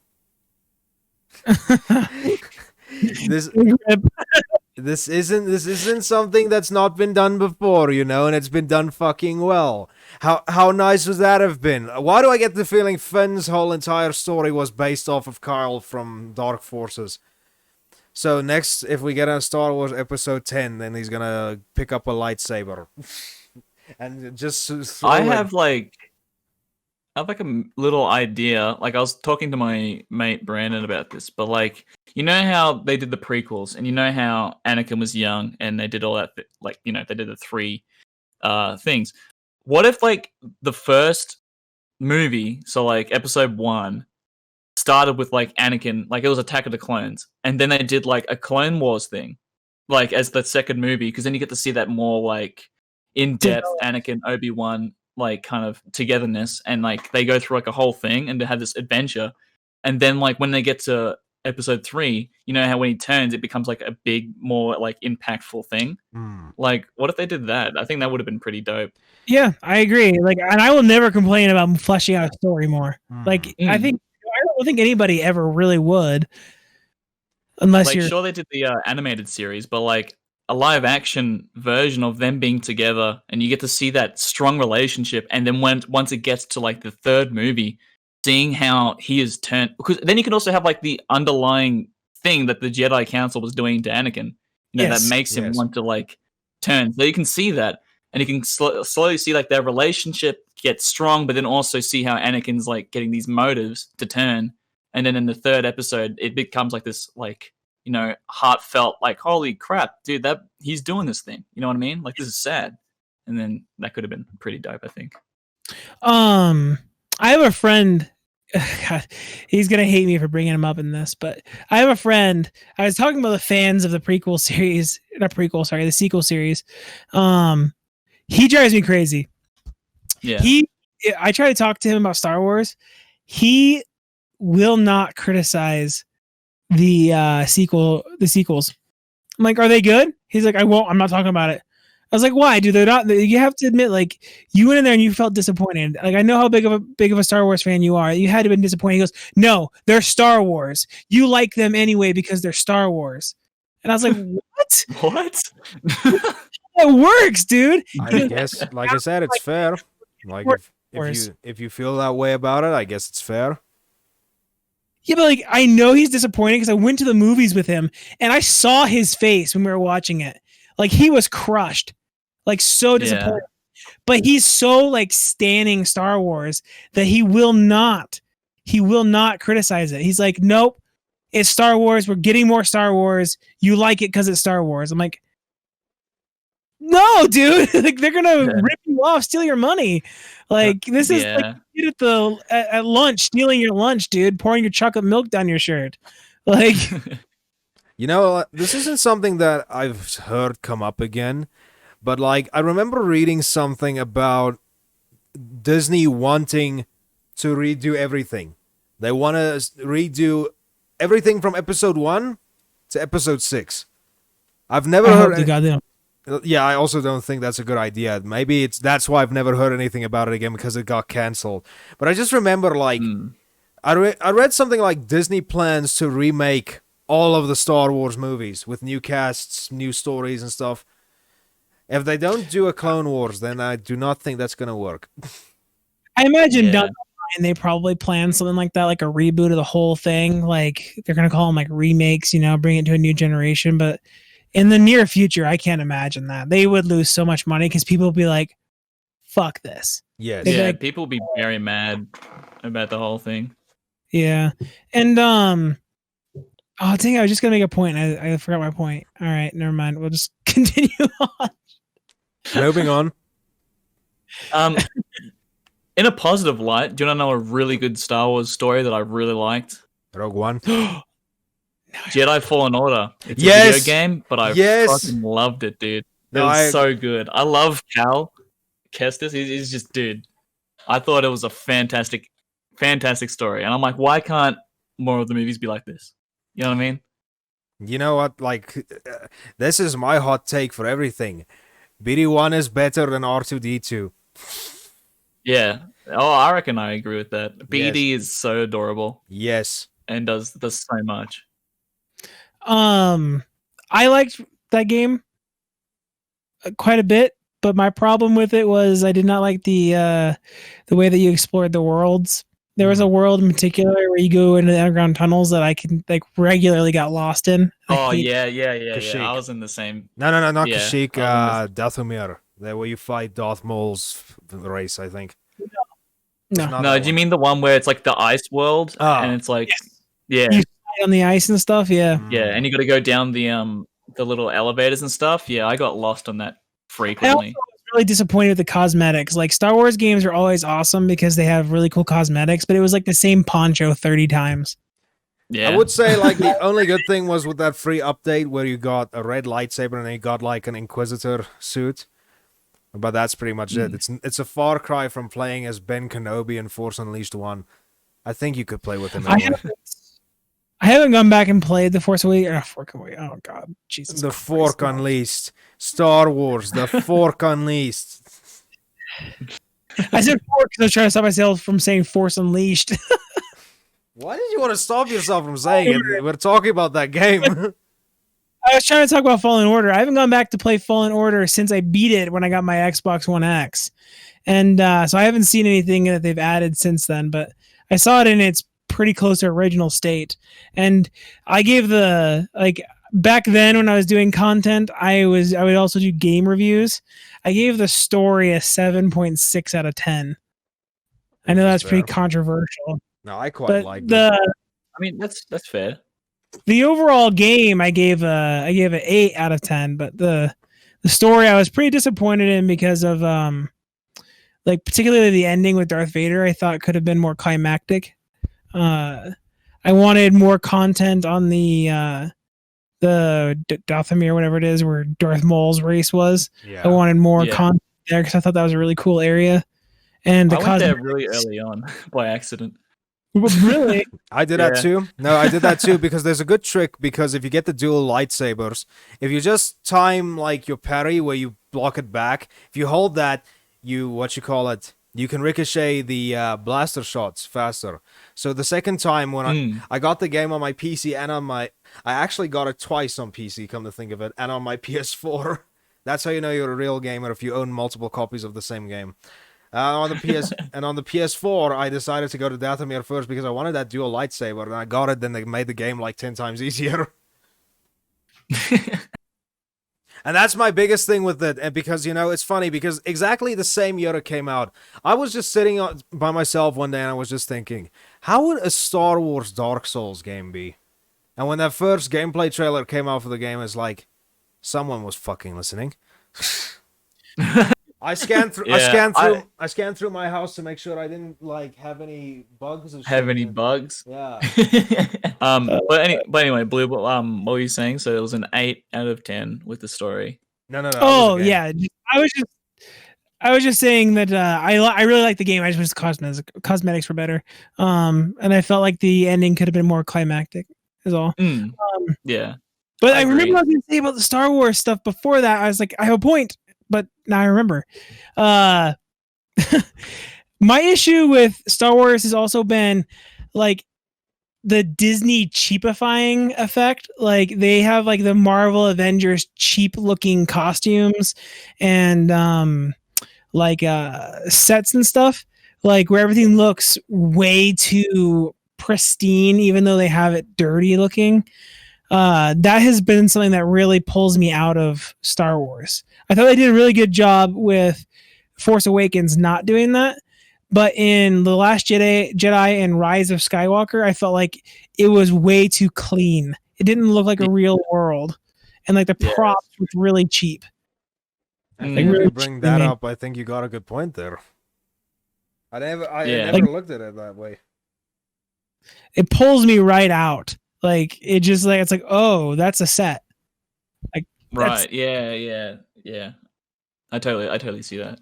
This isn't something that's not been done before, you know, and it's been done fucking well. How nice would that have been? Why do I get the feeling Finn's whole entire story was based off of Kyle from Dark Forces? So next, if we get a Star Wars Episode 10, then he's gonna pick up a lightsaber and just. I have like a little idea. Like I was talking to my mate Brandon about this, but like you know how they did the prequels, and you know how Anakin was young, and they did all that. Like you know they did the 3 things. What if like the first movie, so like Episode 1, started with like Anakin, like it was Attack of the Clones, and then they did like a Clone Wars thing, like as the second movie, because then you get to see that more like in depth Anakin Obi-Wan like kind of togetherness, and like they go through like a whole thing and they have this adventure, and then like when they get to Episode 3, you know how when he turns, it becomes like a big, more like impactful thing. Like, what if they did that? I think that would have been pretty dope. Yeah, I agree. Like, and I will never complain about fleshing out a story more. Like, I don't think anybody ever really would, unless like, you're sure they did the animated series, but like a live action version of them being together, and you get to see that strong relationship, and then once it gets to like the third movie, seeing how he is turned, because then you can also have like the underlying thing that the Jedi Council was doing to Anakin, you know, that makes him want to like turn. So you can see that, and you can slowly see like their relationship get strong, but then also see how Anakin's like getting these motives to turn. And then in the third episode, it becomes like this, like, you know, heartfelt, like, holy crap, dude, that he's doing this thing. You know what I mean? Like, this is sad. And then that could have been pretty dope, I think. I have a friend. God, he's gonna hate me for bringing him up in this, but I have a friend. I was talking about the fans of the prequel series, the sequel series. He drives me crazy. Yeah. I try to talk to him about Star Wars. He will not criticize the sequels. I'm like, are they good? He's like, I won't. I'm not talking about it. I was like, why? Dude, they're not. You have to admit, like, you went in there and you felt disappointed. Like, I know how big of a Star Wars fan you are. You had to have been disappointed. He goes, no, they're Star Wars. You like them anyway because they're Star Wars. And I was like, what? What? It works, dude. I guess, like I said, it's fair. Like if you feel that way about it, I guess it's fair. Yeah, but like I know he's disappointed because I went to the movies with him and I saw his face when we were watching it. Like he was crushed, like so disappointed. Yeah. But he's so like standing Star Wars that he will not criticize it. He's like, nope, it's Star Wars. We're getting more Star Wars. You like it because it's Star Wars. I'm like, no, dude. Like they're gonna rip you off, steal your money. Like this is like you at lunch, stealing your lunch, dude, pouring your chocolate milk down your shirt. Like you know, this isn't something that I've heard come up again, but like I remember reading something about Disney wanting to redo everything. They want to redo everything from episode 1 to episode 6. I've never heard. Yeah, I also don't think that's a good idea. Maybe that's why I've never heard anything about it again, because it got canceled. But I just remember, like, I read something like Disney plans to remake all of the Star Wars movies with new casts, new stories and stuff. If they don't do a Clone Wars, then I do not think that's going to work. I imagine Yeah. down the line they probably plan something like that, like a reboot of the whole thing. Like they're gonna call them like remakes, bring it to a new generation. But in the near future, I can't imagine that. They would lose so much money because people would be like, "Fuck this." Yes. They'd be Yeah, like, people will be very mad about the whole thing. yeah, and oh dang, I was just gonna make a point. I forgot my point. All right, never mind. We'll just continue on. Moving on. Um, in a positive light, do you want to know a really good Star Wars story that I really liked? Rogue One. Jedi Fallen Order. It's a Yes! video game, but I Yes! fucking loved it, dude. It No, was so good. I love Cal Kestis. He's just, dude. I thought it was a fantastic story, and I'm like, why can't more of the movies be like this? You know what I mean? You know what? Like, this is my hot take for everything. BD1 is better than R2D2. Yeah. Oh, I reckon I agree with that. BD is so adorable Yes. and does so much. I liked that game quite a bit, but my problem with it was I did not like the way that you explored the worlds. There was a world in particular where you go into the underground tunnels that I can like regularly got lost in. Oh yeah. Kashyyyk. I was in the same. No, not Yeah, Kashyyyk. I was Dathomir. There where you fight Darth Maul's race, I think. No. Not No, that do you one. mean the one where it's like the ice world Oh. and it's like, Yes. yeah, You fight on the ice and stuff. Yeah. yeah, and you got to go down the little elevators and stuff. Yeah, I got lost on that I also frequently. was really disappointed with the cosmetics. Like Star Wars games are always awesome because they have really cool cosmetics, but it was like the same poncho 30 times. Yeah, I would say like the only good thing was with that free update where you got a red lightsaber and then you got like an Inquisitor suit. But that's pretty much it. It's a far cry from playing as Ben Kenobi in Force Unleashed 1. I think you could play with him anyway. I haven't gone back and played the Force Awakens. Oh god, Jesus! The Christ. Fork Unleashed. Star Wars, The Fork Unleashed. I said Fork because I was trying to stop myself from saying Force Unleashed. Why did you want to stop yourself from saying it? We're talking about that game. I was trying to talk about Fallen Order. I haven't gone back to play Fallen Order since I beat it when I got my Xbox One X. And so I haven't seen anything that they've added since then, but I saw it in its pretty close to original state. And I gave back then when I was doing content, I would also do game reviews. I gave the story a 7.6 out of 10. I know that's pretty controversial. No, I quite like it. I mean that's fair. The overall game I gave an 8 out of 10, but the story I was pretty disappointed in because of like particularly the ending with Darth Vader. I thought could have been more climactic. I wanted more content on the Dathomir, whatever it is, where Darth Maul's race was. Yeah. I wanted more content there because I thought that was a really cool area. And I went there really early on by accident. Really? I did that too. No, I did that too because there's a good trick because if you get the dual lightsabers, if you just time like your parry where you block it back, if you hold that, you can ricochet the blaster shots faster. So the second time when I got the game on my PC and I actually got it twice on PC, come to think of it, and on my PS4. That's how you know you're a real gamer if you own multiple copies of the same game. On the PS4, I decided to go to Dathomir first because I wanted that dual lightsaber, and I got it. Then they made the game like 10 times easier. And that's my biggest thing with it. And because it's funny because exactly the same year it came out, I was just sitting by myself one day and I was just thinking, how would a Star Wars Dark Souls game be? And when that first gameplay trailer came out for the game, it's like someone was fucking listening. I scanned through my house to make sure I didn't have any bugs. Bugs? Yeah. But anyway, Blue. What were you saying? So it was an 8 out of 10 with the story. No. Oh yeah, I was just saying that I really like the game. I just wish the cosmetics were better. And I felt like the ending could have been more climactic. Is all. Yeah. But I remember what I was going to say about the Star Wars stuff before that. I was like, I have a point. But now I remember. My issue with Star Wars has also been like the Disney cheapifying effect. Like they have like the Marvel Avengers cheap looking costumes and sets and stuff. like where everything looks way too pristine, even though they have it dirty looking. That has been something that really pulls me out of Star Wars. I thought they did a really good job with Force Awakens not doing that, but in The Last Jedi and Rise of Skywalker, I felt like it was way too clean. It didn't look like a real world, and like the props were really cheap. I Mm. think if really you bring that cheap. up, I think you got a good point there. I never Yeah. never looked at it that way. It pulls me right out. Like it just like it's like, oh, that's a set. Like Right. Yeah. I totally see that.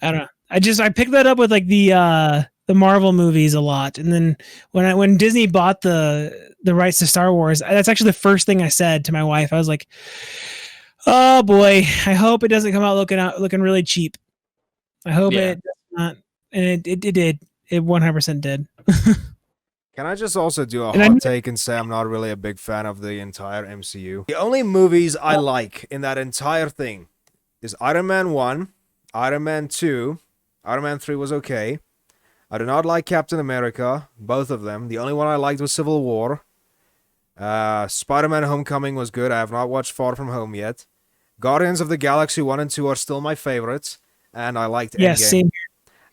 I don't know. I picked that up with like the Marvel movies a lot, and then when Disney bought the rights to Star Wars, that's actually the first thing I said to my wife. I was like, "Oh boy, I hope it doesn't come out looking really cheap. I hope Yeah. it does not." And it did. It 100% did. Can I just also do a And I- hot take and say I'm not really a big fan of the entire MCU? The only movies I like in that entire thing is Iron Man 1, Iron Man 2, Iron Man 3 was okay. I do not like Captain America, both of them. The only one I liked was Civil War. Spider-Man Homecoming was good. I have not watched Far From Home yet. Guardians of the Galaxy 1 and 2 are still my favorites, and I liked Yeah, Endgame. same.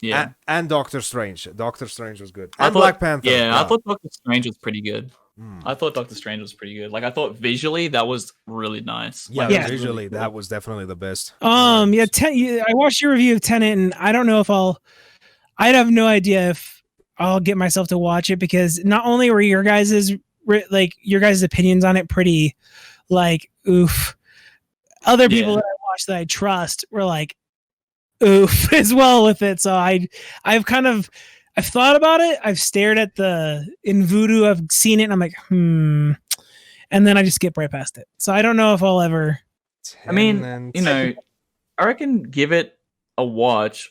Yeah. And Doctor Strange. Doctor Strange was good. I And thought- Black Panther. Yeah, I thought Doctor Strange was pretty good. Hmm. I thought Doctor Strange was pretty good. Like I thought visually that was really nice. Yeah, Like, it was really visually, cool. that was definitely the best. Yeah. I watched your review of Tenet, and I don't know if I have no idea if I'll get myself to watch it, because not only were your guys' opinions on it pretty like oof, other people Yeah. that I watched that I trust were like oof as well with it. So I've thought about it. I've stared at in Voodoo. I've seen it, and I'm like, and then I just skip right past it. So I don't know if I'll ever. I mean, Tenant. you know, I reckon give it a watch.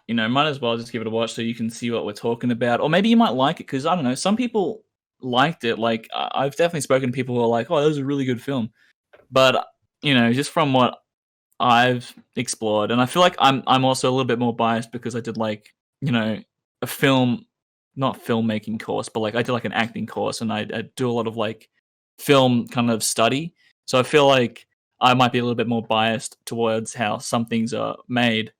You know, might as well just give it a watch so you can see what we're talking about. Or maybe you might like it because, I don't know, some people liked it. Like, I've definitely spoken to people who are like, oh, that was a really good film. But, you know, just from what I've explored, and I feel like I'm also a little bit more biased because I did, like, you know, a film, not filmmaking course, but, like, I did, like, an acting course, and I do a lot of, like, film kind of study. So I feel like I might be a little bit more biased towards how some things are made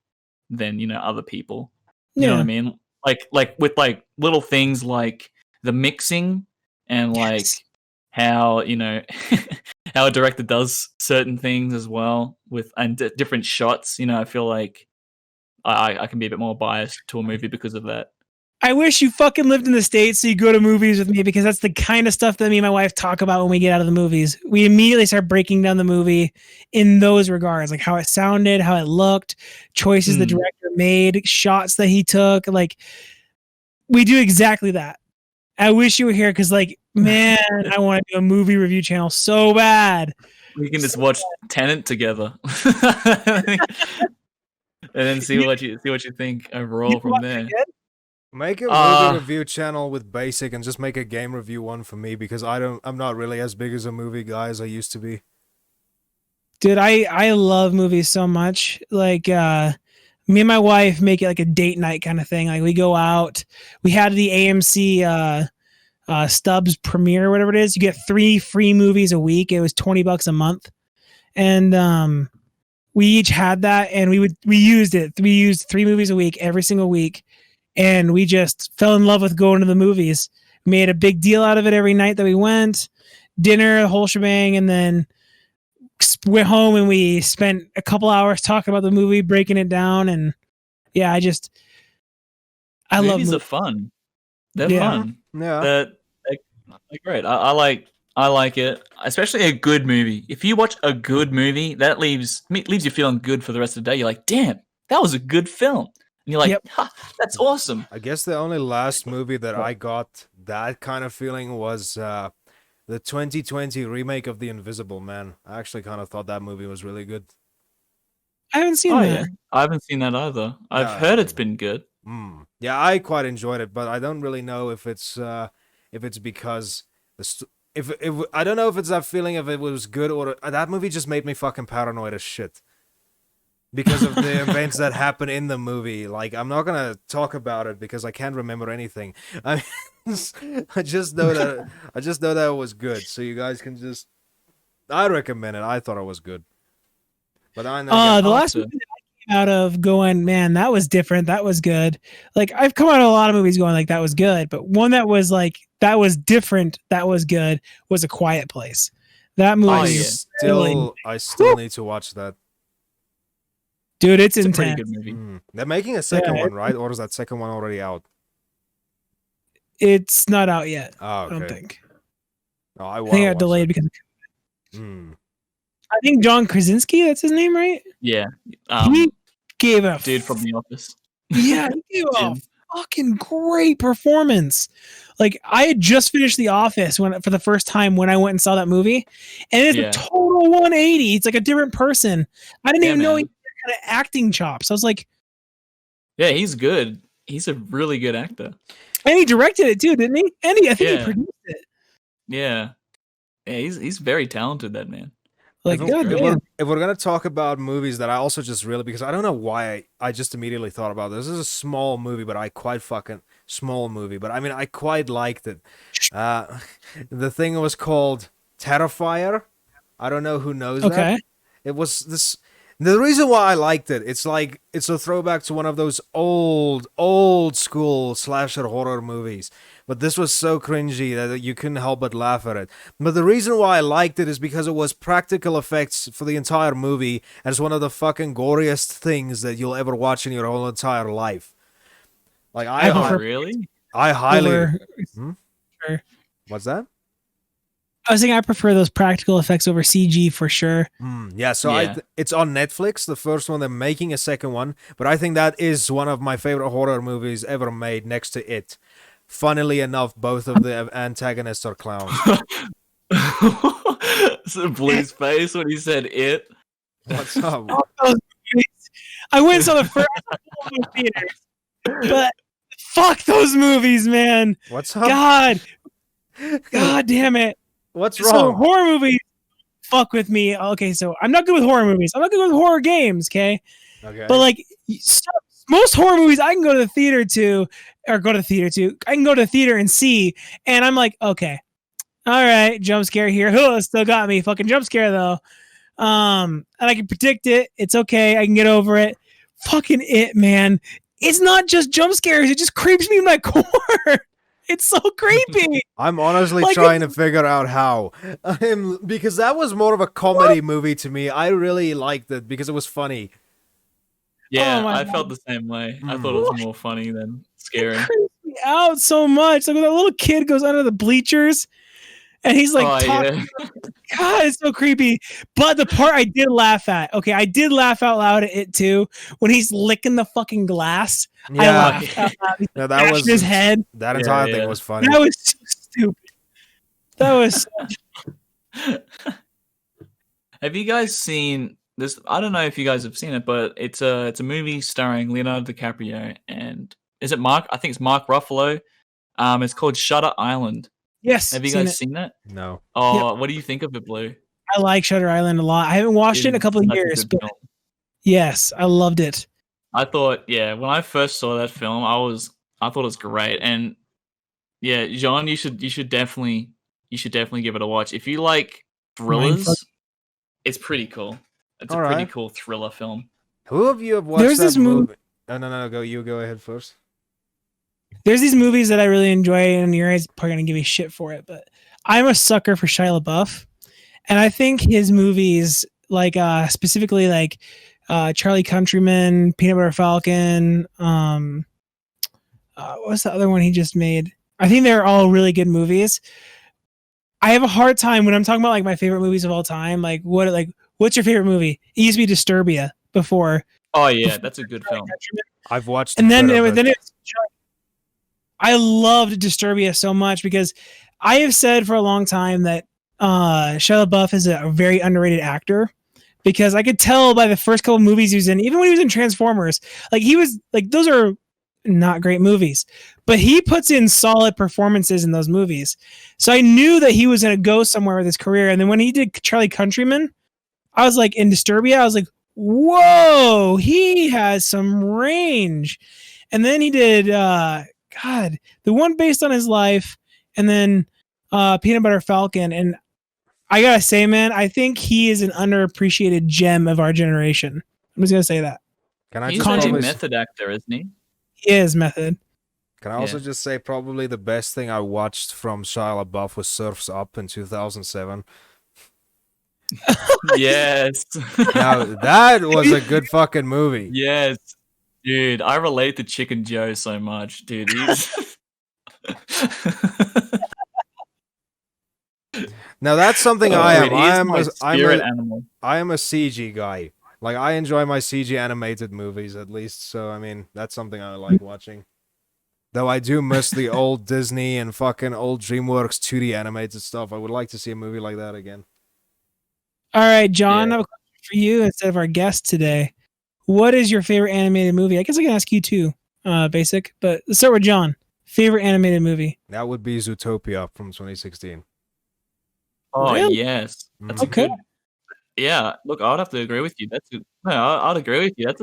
than, you know, other people. You know what I mean? Like with like little things like the mixing and like Yes. how, you know, how a director does certain things as well with different shots. You know, I feel like I can be a bit more biased to a movie because of that. I wish you fucking lived in the States so you go to movies with me, because that's the kind of stuff that me and my wife talk about when we get out of the movies. We immediately start breaking down the movie in those regards, like how it sounded, how it looked, choices the director made, shots that he took. Like, we do exactly that. I wish you were here because, like, man, I want to do a movie review channel so bad. We can just watch Tenet together. And then see what you think overall from there. Make a movie review channel with basic and just make a game review one for me, because I'm not really as big as a movie guy as I used to be. Dude, I love movies so much. Like, me and my wife make it like a date night kind of thing. Like, we go out. We had the AMC Stubbs premiere, whatever it is. You get 3 free movies a week. It was $20 a month, and we each had that, and we used it. We used 3 movies a week every single week, and we just fell in love with going to the movies. Made a big deal out of it every night that we went. Dinner, the whole shebang, and then went home and we spent a couple hours talking about the movie, breaking it down, and yeah, I love Movies movies. are fun. They're Yeah. fun. Yeah. They're great. I like it, especially a good movie. If you watch a good movie, that leaves you feeling good for the rest of the day. You're like, damn, that was a good film. And you're like, Yep. ha, that's awesome. I guess the only last movie that I got that kind of feeling was the 2020 remake of The Invisible Man. I actually kind of thought that movie was really good. I haven't seen Oh that. yeah, I haven't seen that either. I've Yeah, heard it's been good. Yeah, I quite enjoyed it, but I don't really know if it's because if I don't know if it's that feeling of it was good, or that movie just made me fucking paranoid as shit. because of the events that happen in the movie. Like, I'm not gonna talk about it because I can't remember anything. I mean, I just know that it was good. So you guys can just. I recommend it. I thought it was good. But I know. The last movie that I came out of going, man, that was different. That was good. Like I've come out of a lot of movies going like that was good, but one that was like that was different, that was good was A Quiet Place. That movie I still need to watch that. Dude, it's It's a intense. pretty good movie. They're making a second one, right? Or is that second one already out? It's not out yet. Oh, okay. I don't think. No, I think it got delayed because Hmm. I think John Krasinski, that's his name, right? Yeah. He gave a Dude from The Office. Yeah, he gave a Jim. fucking great performance. Like I had just finished The Office for the first time when I went and saw that movie, and it's Yeah. a total 180. It's like a different person. I didn't even know man. he had kind of acting chops. I was like, Yeah, he's good. He's a really good actor. and he directed it too, didn't he? And I think he Yeah. produced it. Yeah. Yeah, he's very talented, that man. Like, That's God great. damn. If we're gonna talk about movies that I also just really, because I don't know why I just immediately thought about this. This is a small movie, but I quite fucking small movie. But I mean, I quite liked it. The thing was called Terrifier. I don't know who knows that. Okay. It was this. The reason why I liked it, it's like it's a throwback to one of those old school slasher horror movies. But this was so cringy that you couldn't help but laugh at it. But the reason why I liked it is because it was practical effects for the entire movie, and it's one of the fucking goriest things that you'll ever watch in your whole entire life. Like I prefer- Really? I highly. Over- Sure. What's that? I was saying I prefer those practical effects over CG for sure. Yeah, so Yeah. it's on Netflix, the first one. They're making a second one, but I think that is one of my favorite horror movies ever made, next to It. Funnily enough, both of the antagonists are clowns. So Blue's face when he said it. What's up? Those movies. I went and saw the first one in theaters, but fuck those movies, man. What's up? God damn it. What's So wrong? horror movies fuck with me. Okay, so I'm not good with horror movies. I'm not good with horror games, okay? Okay. But like most horror movies I can go to the theater to I can go to the theater and see, and I'm like, okay. All right, jump scare here. Oh, still got me. Fucking jump scare though. And I can predict it. It's okay. I can get over it. Fucking It, man. It's not just jump scares. It just creeps me in my core. It's so creepy. I'm honestly Like, trying to figure out how. Because that was more of a comedy movie to me. I really liked it because it was funny. Yeah, my I felt the same way. I thought it was more funny than scary. It creeps me out so much. Like when that little kid goes under the bleachers and he's like Oh, talking. yeah. God, it's so creepy. But the part I did laugh at. Okay, I did laugh out loud at it too. When he's licking the fucking glass. I Yeah, laughed out loud. He's no, that bashing was his head. that Yeah, entire yeah. thing was funny. That was so stupid. That was Have you guys seen this? I don't know if you guys have seen it, but it's a movie starring Leonardo DiCaprio and is it Mark? I think it's Mark Ruffalo. It's called Shutter Island. yes. Have you seen guys it. seen that? No. Oh, what do you think of it, Blue? I like Shutter Island a lot. I haven't watched it in a couple of That's a years, good but film. yes, I loved it. I thought, yeah, when I first saw that film, I thought it was great, and yeah, John, you should definitely give it a watch if you like thrillers. Mindfuck. It's pretty cool. It's All a pretty right. cool thriller film. Who of you have watched There's that this movie? No, go. You go ahead first. There's these movies that I really enjoy, and your guys probably gonna give me shit for it, but I'm a sucker for Shia LaBeouf, and I think his movies, like specifically like Charlie Countryman, Peanut Butter Falcon, what's the other one he just made? I think they're all really good movies. I have a hard time when I'm talking about like my favorite movies of all time. Like what's your favorite movie? It used to be Disturbia before. Oh yeah, that's a good film. I've watched. And then a bit of it. it's I loved Disturbia so much because I have said for a long time that Shia LaBeouf is a very underrated actor because I could tell by the first couple movies he was in, even when he was in Transformers, like he was like those are not great movies, but he puts in solid performances in those movies. So I knew that he was going to go somewhere with his career. And then when he did Charlie Countryman, I was like in Disturbia, I was like, Whoa, he has some range. And then he did God, the one based on his life, and then Peanut Butter Falcon. And I gotta say, man, I think he is an underappreciated gem of our generation. I'm just gonna say that. Can I He's just a probably, method actor, isn't he? He is method. can I also Yeah. just say probably the best thing I watched from Shia LaBeouf was Surfs Up in 2007. Yes. Now that was a good fucking movie. Yes. Dude, I relate to Chicken Joe so much, dude. He's Now that's something Oh, I am. dude, I he's am my a, spirit animal. I am a CG guy. Like I enjoy my CG animated movies at least. So I mean that's something I like watching. Though I do miss the old Disney and fucking old DreamWorks 2D animated stuff. I would like to see a movie like that again. All right, John, Yeah. I have a question for you instead of our guest today. What is your favorite animated movie? I guess I can ask you too, Basic. But let's start with John. Favorite animated movie? That would be Zootopia from 2016. Oh Really? yes, that's Mhm. a good. Yeah, look, I'd have to agree with you. I'd agree with you. That's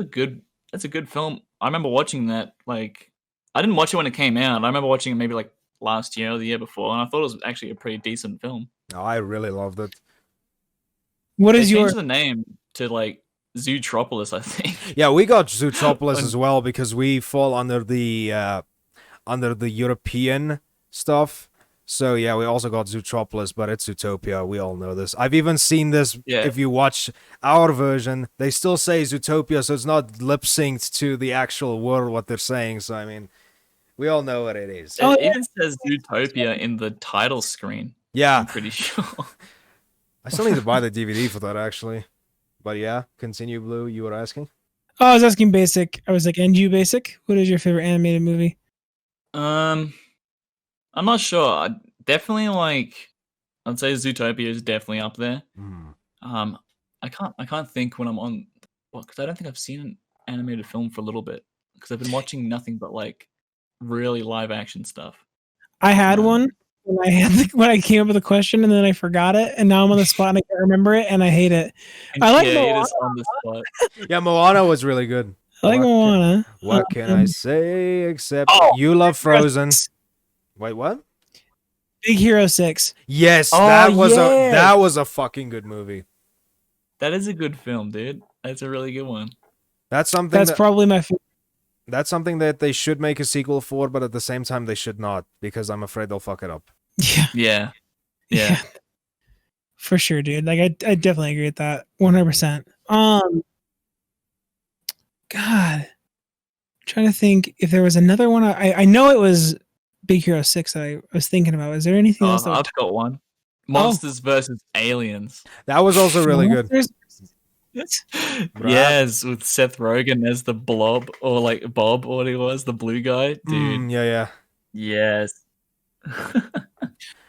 a good film. I remember watching that. Like, I didn't watch it when it came out. I remember watching it maybe like last year or the year before, and I thought it was actually a pretty decent film. No, I really loved it. What They is your changed the name to like Zootropolis, I think. Yeah, we got Zootropolis And- as well because we fall under the European stuff. So yeah, we also got Zootropolis, but it's Zootopia. We all know this. I've even seen this. Yeah. If you watch our version, they still say Zootopia, so it's not lip synced to the actual word what they're saying. So I mean, we all know what it is. Oh, It yeah. even says Zootopia in the title screen. Yeah, I'm pretty sure. I still need to buy the DVD for that actually. But yeah, continue, Blue. You were asking. Oh, I was asking Basic. I was like, and you, Basic? What is your favorite animated movie? I'm not sure. Definitely like I'd say Zootopia is definitely up there. Hmm. I can't think when I'm on. Well, because I don't think I've seen an animated film for a little bit because I've been watching nothing but like really live action stuff. I had Um, one when I came up with a question, and then I forgot it, and now I'm on the spot and I can't remember it, and I hate it. And I like yeah, Moana. it is on the spot. Yeah, Moana was really good. I like What can- Moana. What can I Um, say except Oh, you love Frozen? 6. Wait, what? Big Hero 6. Yes, Oh, that was yes. that was a fucking good movie. That is a good film, dude. That's a really good one. That's something That's that, probably my favorite. that's something that they should make a sequel for, but at the same time they should not because I'm afraid they'll fuck it up. Yeah. Yeah. Yeah. For sure, dude. Like I definitely agree with that 100%. God. I'm trying to think if there was another one. I know it was Big Hero 6 that I was thinking about. Is there anything else that was I've got one. Monsters versus Aliens. That was also really good. Yes, with Seth Rogen as the Blob or like Bob, or what he was, the blue guy, dude. Yeah. Yes. Oh,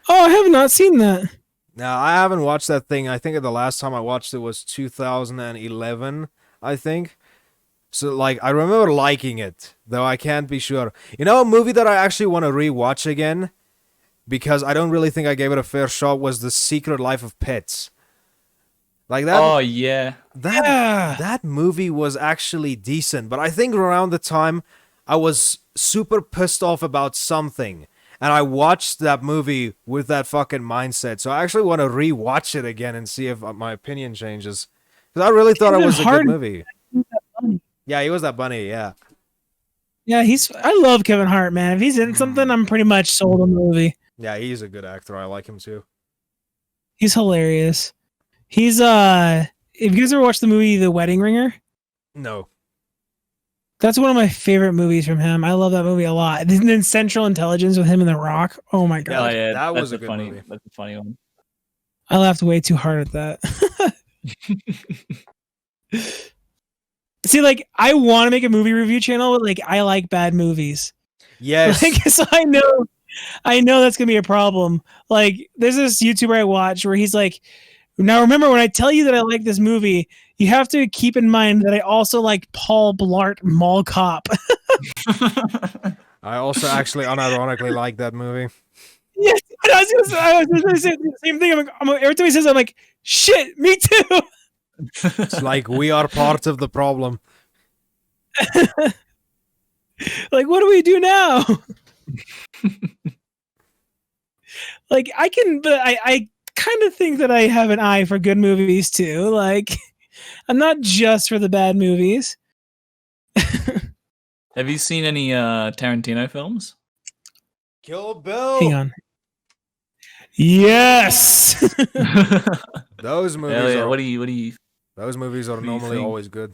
I have not seen that. Now I haven't watched that thing. I think the last time I watched it was 2011, I think. So like I remember liking it, though I can't be sure. You know, a movie that I actually want to rewatch again because I don't really think I gave it a fair shot was The Secret Life of Pets. Like that. Oh yeah. That movie was actually decent, but I think around the time I was super pissed off about something, and I watched that movie with that fucking mindset. So I actually want to rewatch it again and see if my opinion changes. Because I really thought it Kevin was a Hart- good movie. Yeah, he was that bunny. Yeah. Yeah, I love Kevin Hart, man. If he's in something, I'm pretty much sold on the movie. Yeah, he's a good actor. I like him too. He's hilarious. He's if you guys ever watched the movie The Wedding Ringer, No. that's one of my favorite movies from him. I love that movie a lot. And then Central Intelligence with him and The Rock. Oh my Oh god. yeah. that was that's a good funny. movie. That's a funny one. I laughed way too hard at that. See, like I want to make a movie review channel, but like I like bad movies. Yes. Like, so I know that's gonna be a problem. Like, there's this YouTuber I watch where he's like, now remember when I tell you that I like this movie, you have to keep in mind that I also like Paul Blart Mall Cop. I also actually unironically like that movie. Yes, I was gonna say the same thing. Every time he says, I'm like, shit, me too. It's like we are part of the problem. Like, what do we do now? Like, I can, but I kind of think that I have an eye for good movies too. Like, I'm not just for the bad movies. Have you seen any Tarantino films? Kill Bill. Hang on. Yes. Those movies Hell yeah. are What do you? those movies are do you normally think? always good.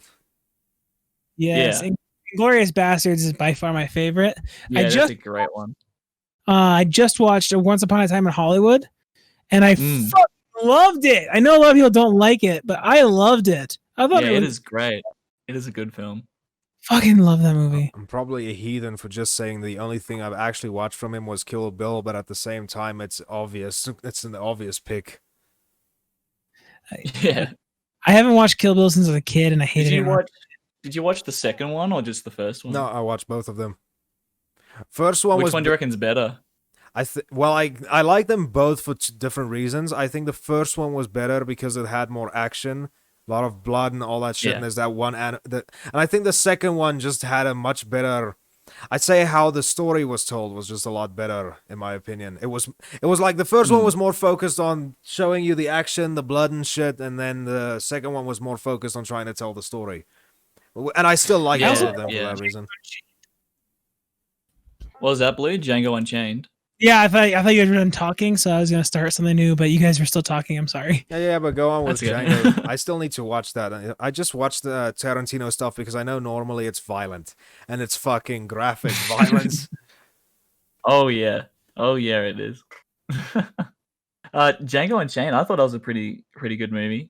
Yes. Yeah. Inglourious Bastards is by far my favorite. Yeah, just- that's a great one. I just watched Once Upon a Time in Hollywood, and I Mm. fucking loved it. I know a lot of people don't like it, but I loved it. I thought Yeah, it it was is great. It is a good film. fucking love that movie. I'm probably a heathen for just saying the only thing I've actually watched from him was Kill Bill, but at the same time, it's obvious. It's an obvious pick. Yeah. I haven't watched Kill Bill since I was a kid, and I hated Did it. you watch? Did you watch the second one or just the first one? No, I watched both of them. First one Which was one do you reckon's better? I like them both for different reasons. I think the first one was better because it had more action, a lot of blood and all that shit. Yeah. And there's that one, and I think the second one just had a much better. I'd say how the story was told was just a lot better, in my opinion. It was like the first one was more focused on showing you the action, the blood and shit, and then the second one was more focused on trying to tell the story. And I still like Yeah, both of them for yeah. that reason. What was that, Blue? Django Unchained. Yeah, I thought you guys were done talking, so I was gonna start something new, but you guys were still talking. I'm sorry. Yeah, but go on with That's good. Django. I still need to watch that. I just watched the Tarantino stuff because I know normally it's violent and it's fucking graphic violence. Oh yeah. Oh yeah, it is. Django Unchained. I thought that was a pretty good movie.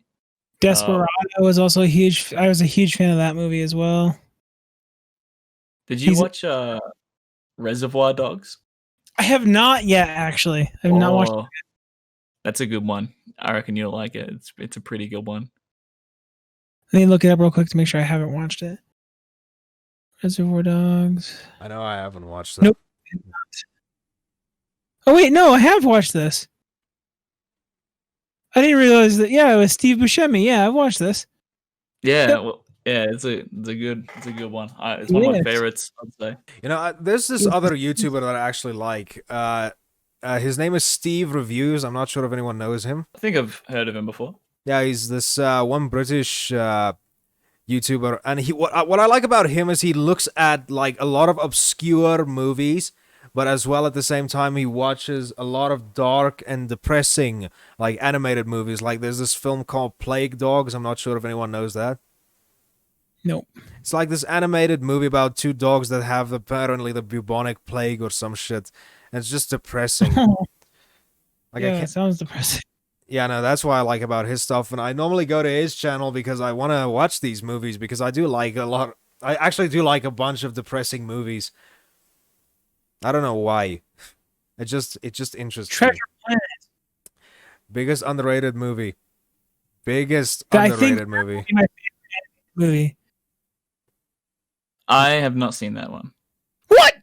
Desperado was also a huge. I was a huge fan of that movie as well. Did you He's- watch Reservoir Dogs? I have not yet, actually. I've not watched. Oh, that's a good one. I reckon you'll like it. It's a pretty good one. Let me look it up real quick to make sure I haven't watched it. Reservoir Dogs. I know I haven't watched that. Nope. Oh wait, no, I have watched this. I didn't realize that. Yeah, it was Steve Buscemi. Yeah, I've watched this. Yeah, Yep. well, yeah, it's a good one. It's one of my Yes. favorites, I'd say. You know, there's this other YouTuber that I actually like. His name is Steve Reviews. I'm not sure if anyone knows him. I think I've heard of him before. Yeah, he's this one British YouTuber, and what I like about him is he looks at like a lot of obscure movies, but as well at the same time he watches a lot of dark and depressing like animated movies. Like there's this film called Plague Dogs. I'm not sure if anyone knows that. Nope. It's like this animated movie about two dogs that have apparently the bubonic plague or some shit. And it's just depressing. Like I Yeah, can't, it sounds depressing. yeah, no, that's what I like about his stuff. And I normally go to his channel because I want to watch these movies because I do like a lot. I actually do like a bunch of depressing movies. I don't know why. It just interests me. Treasure Planet. Biggest underrated movie. Biggest I think underrated movie. would be my favorite movie. I have not seen that one. What?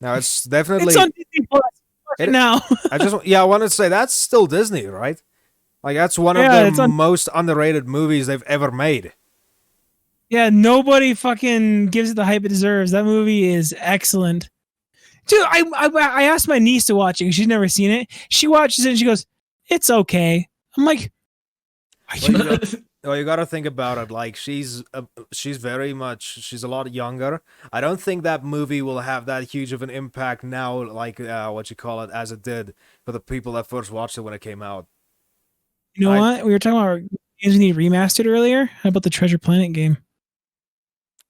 Now it's definitely. It's on Disney Plus. Watch it It- now. I want to say that's still Disney, right? Like that's one Yeah, of it's the on- most underrated movies they've ever made. Yeah, nobody fucking gives it the hype it deserves. That movie is excellent. Dude, I asked my niece to watch it 'cause she's never seen it. She watches it and she goes, "It's okay." I'm like, "Are you?" Well, you got to think about it. Like she's very much she's a lot younger. I don't think that movie will have that huge of an impact now, like what you call it, as it did for the people that first watched it when it came out. You know I- what? We were talking about games we need remastered earlier. How about the Treasure Planet game?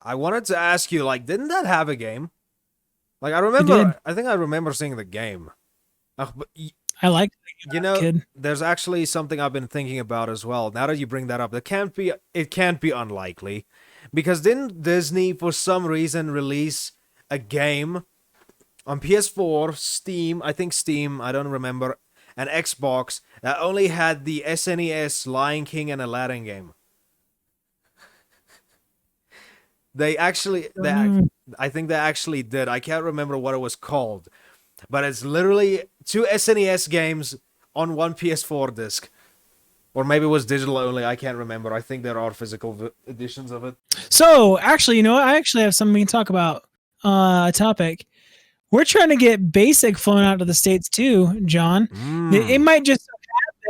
I wanted to ask you, like, didn't that have a game? Like, I did. remember, I think I remember seeing the game. But I like you know, kid. there's actually something I've been thinking about as well. Now that you bring that up, it can't be unlikely, because didn't Disney for some reason release a game on PS4, Steam? I think Steam. I don't remember. And Xbox that only had the SNES Lion King and Aladdin game. They actually, I think they actually did. I can't remember what it was called, but it's literally two SNES games on one PS4 disc. Or maybe it was digital only. I can't remember. I think there are physical editions of it. So actually, you know what? I actually have something we can talk about. A topic. We're trying to get Basic flown out to the States too, John. It might just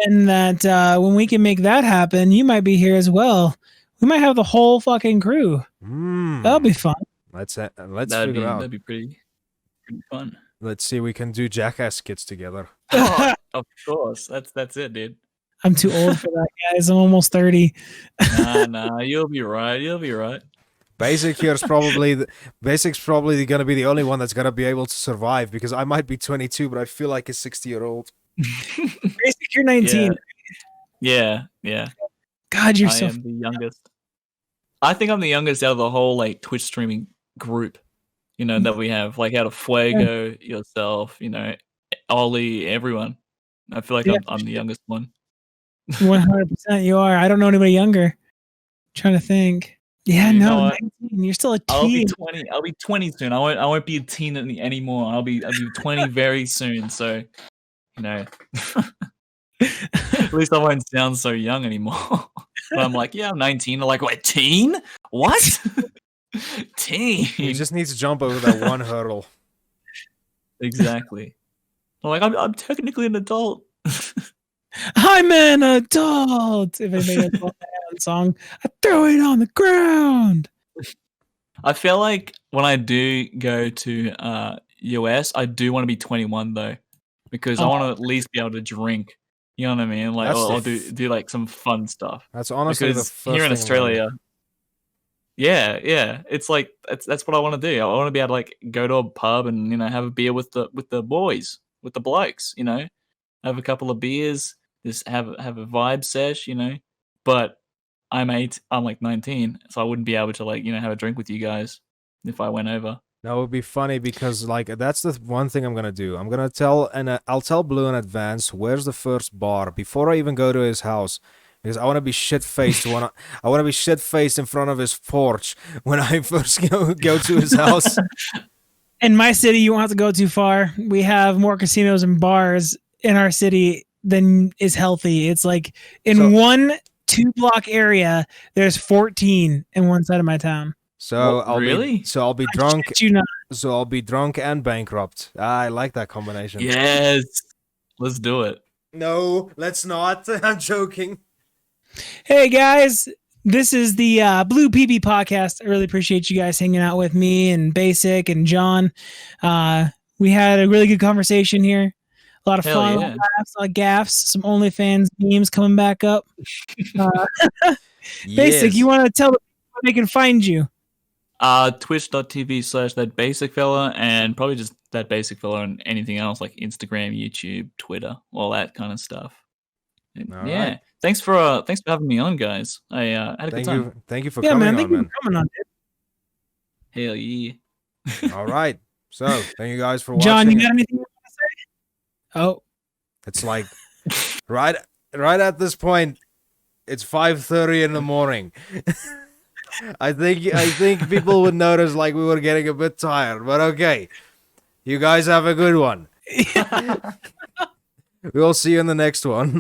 happen that when we can make that happen, you might be here as well. We might have the whole fucking crew. That'll be fun. Let's that'd figure out. That'd be pretty fun. Let's see. We can do Jackass skits together. Oh, of course, that's it, dude. I'm too old for that, guys. I'm almost 30. Nah, you'll be right. You'll be right. Basic here's probably Basic's probably gonna be the only one that's gonna be able to survive because I might be 22, but I feel like a 60-year-old. Basic, you're 19. Yeah. God, you're I am the youngest. I think I'm the youngest out of the whole like Twitch streaming group. You know that we have, like out of Fuego, yourself, Ollie, everyone. I feel like I'm the youngest one. 100% you are. I don't know anybody younger. Trying to think. Yeah, You know no, what? 19. You're still a I'll be teen. 20. I'll be 20 soon. I won't be a teen anymore. I'll be 20 very soon. So, at least I won't sound so young anymore. But I'm like, yeah, I'm 19. They're like, wait, teen? What? Teen? You just need to jump over that one hurdle. Exactly. I'm like, I'm technically an adult. I'm an adult. If anybody knows that song, I throw it on the ground. I feel like when I do go to US, I do want to be 21 though, because I want to at least be able to drink. You know what I mean? Like, I'll do like some fun stuff. That's honestly because the first here in thing Australia. Yeah, it's like that's what I want to do. I want to be able to like go to a pub and have a beer with the boys, with the blokes. Have a couple of beers, just have a vibe sesh. But I'm like 19, so I wouldn't be able to like have a drink with you guys if I went over. That would be funny because like that's the one thing I'm gonna do. I'm gonna I'll tell Blue in advance where's the first bar before I even go to his house. Because I want to be shit-faced I want to be shit-faced in front of his porch when I first go to his house. In my city, you won't have to go too far. We have more casinos and bars in our city than is healthy. It's like in one 2-block area, there's 14 in one side of my town. So I'll be drunk. You know. So I'll be drunk and bankrupt. I like that combination. Yes, let's do it. No, let's not. I'm joking. Hey guys, this is the Blue PB podcast. I really appreciate you guys hanging out with me and Basic and John. We had a really good conversation here. A lot of fun, laughs, a lot of gaffs, some OnlyFans memes coming back up. Basic, you want to tell them where they can find you? Twitch.tv/thatbasicfella and probably just thatbasicfella and anything else like Instagram, YouTube, Twitter, all that kind of stuff. Right. Thanks for having me on, guys. I had a good time. Thank you for coming on, man. Thank you for coming on, dude. Hell yeah. All right. So, thank you guys for watching. John, you got anything you want to say? Oh. It's like right at this point, it's 5:30 in the morning. I think people would notice like we were getting a bit tired, but okay. You guys have a good one. We'll see you in the next one.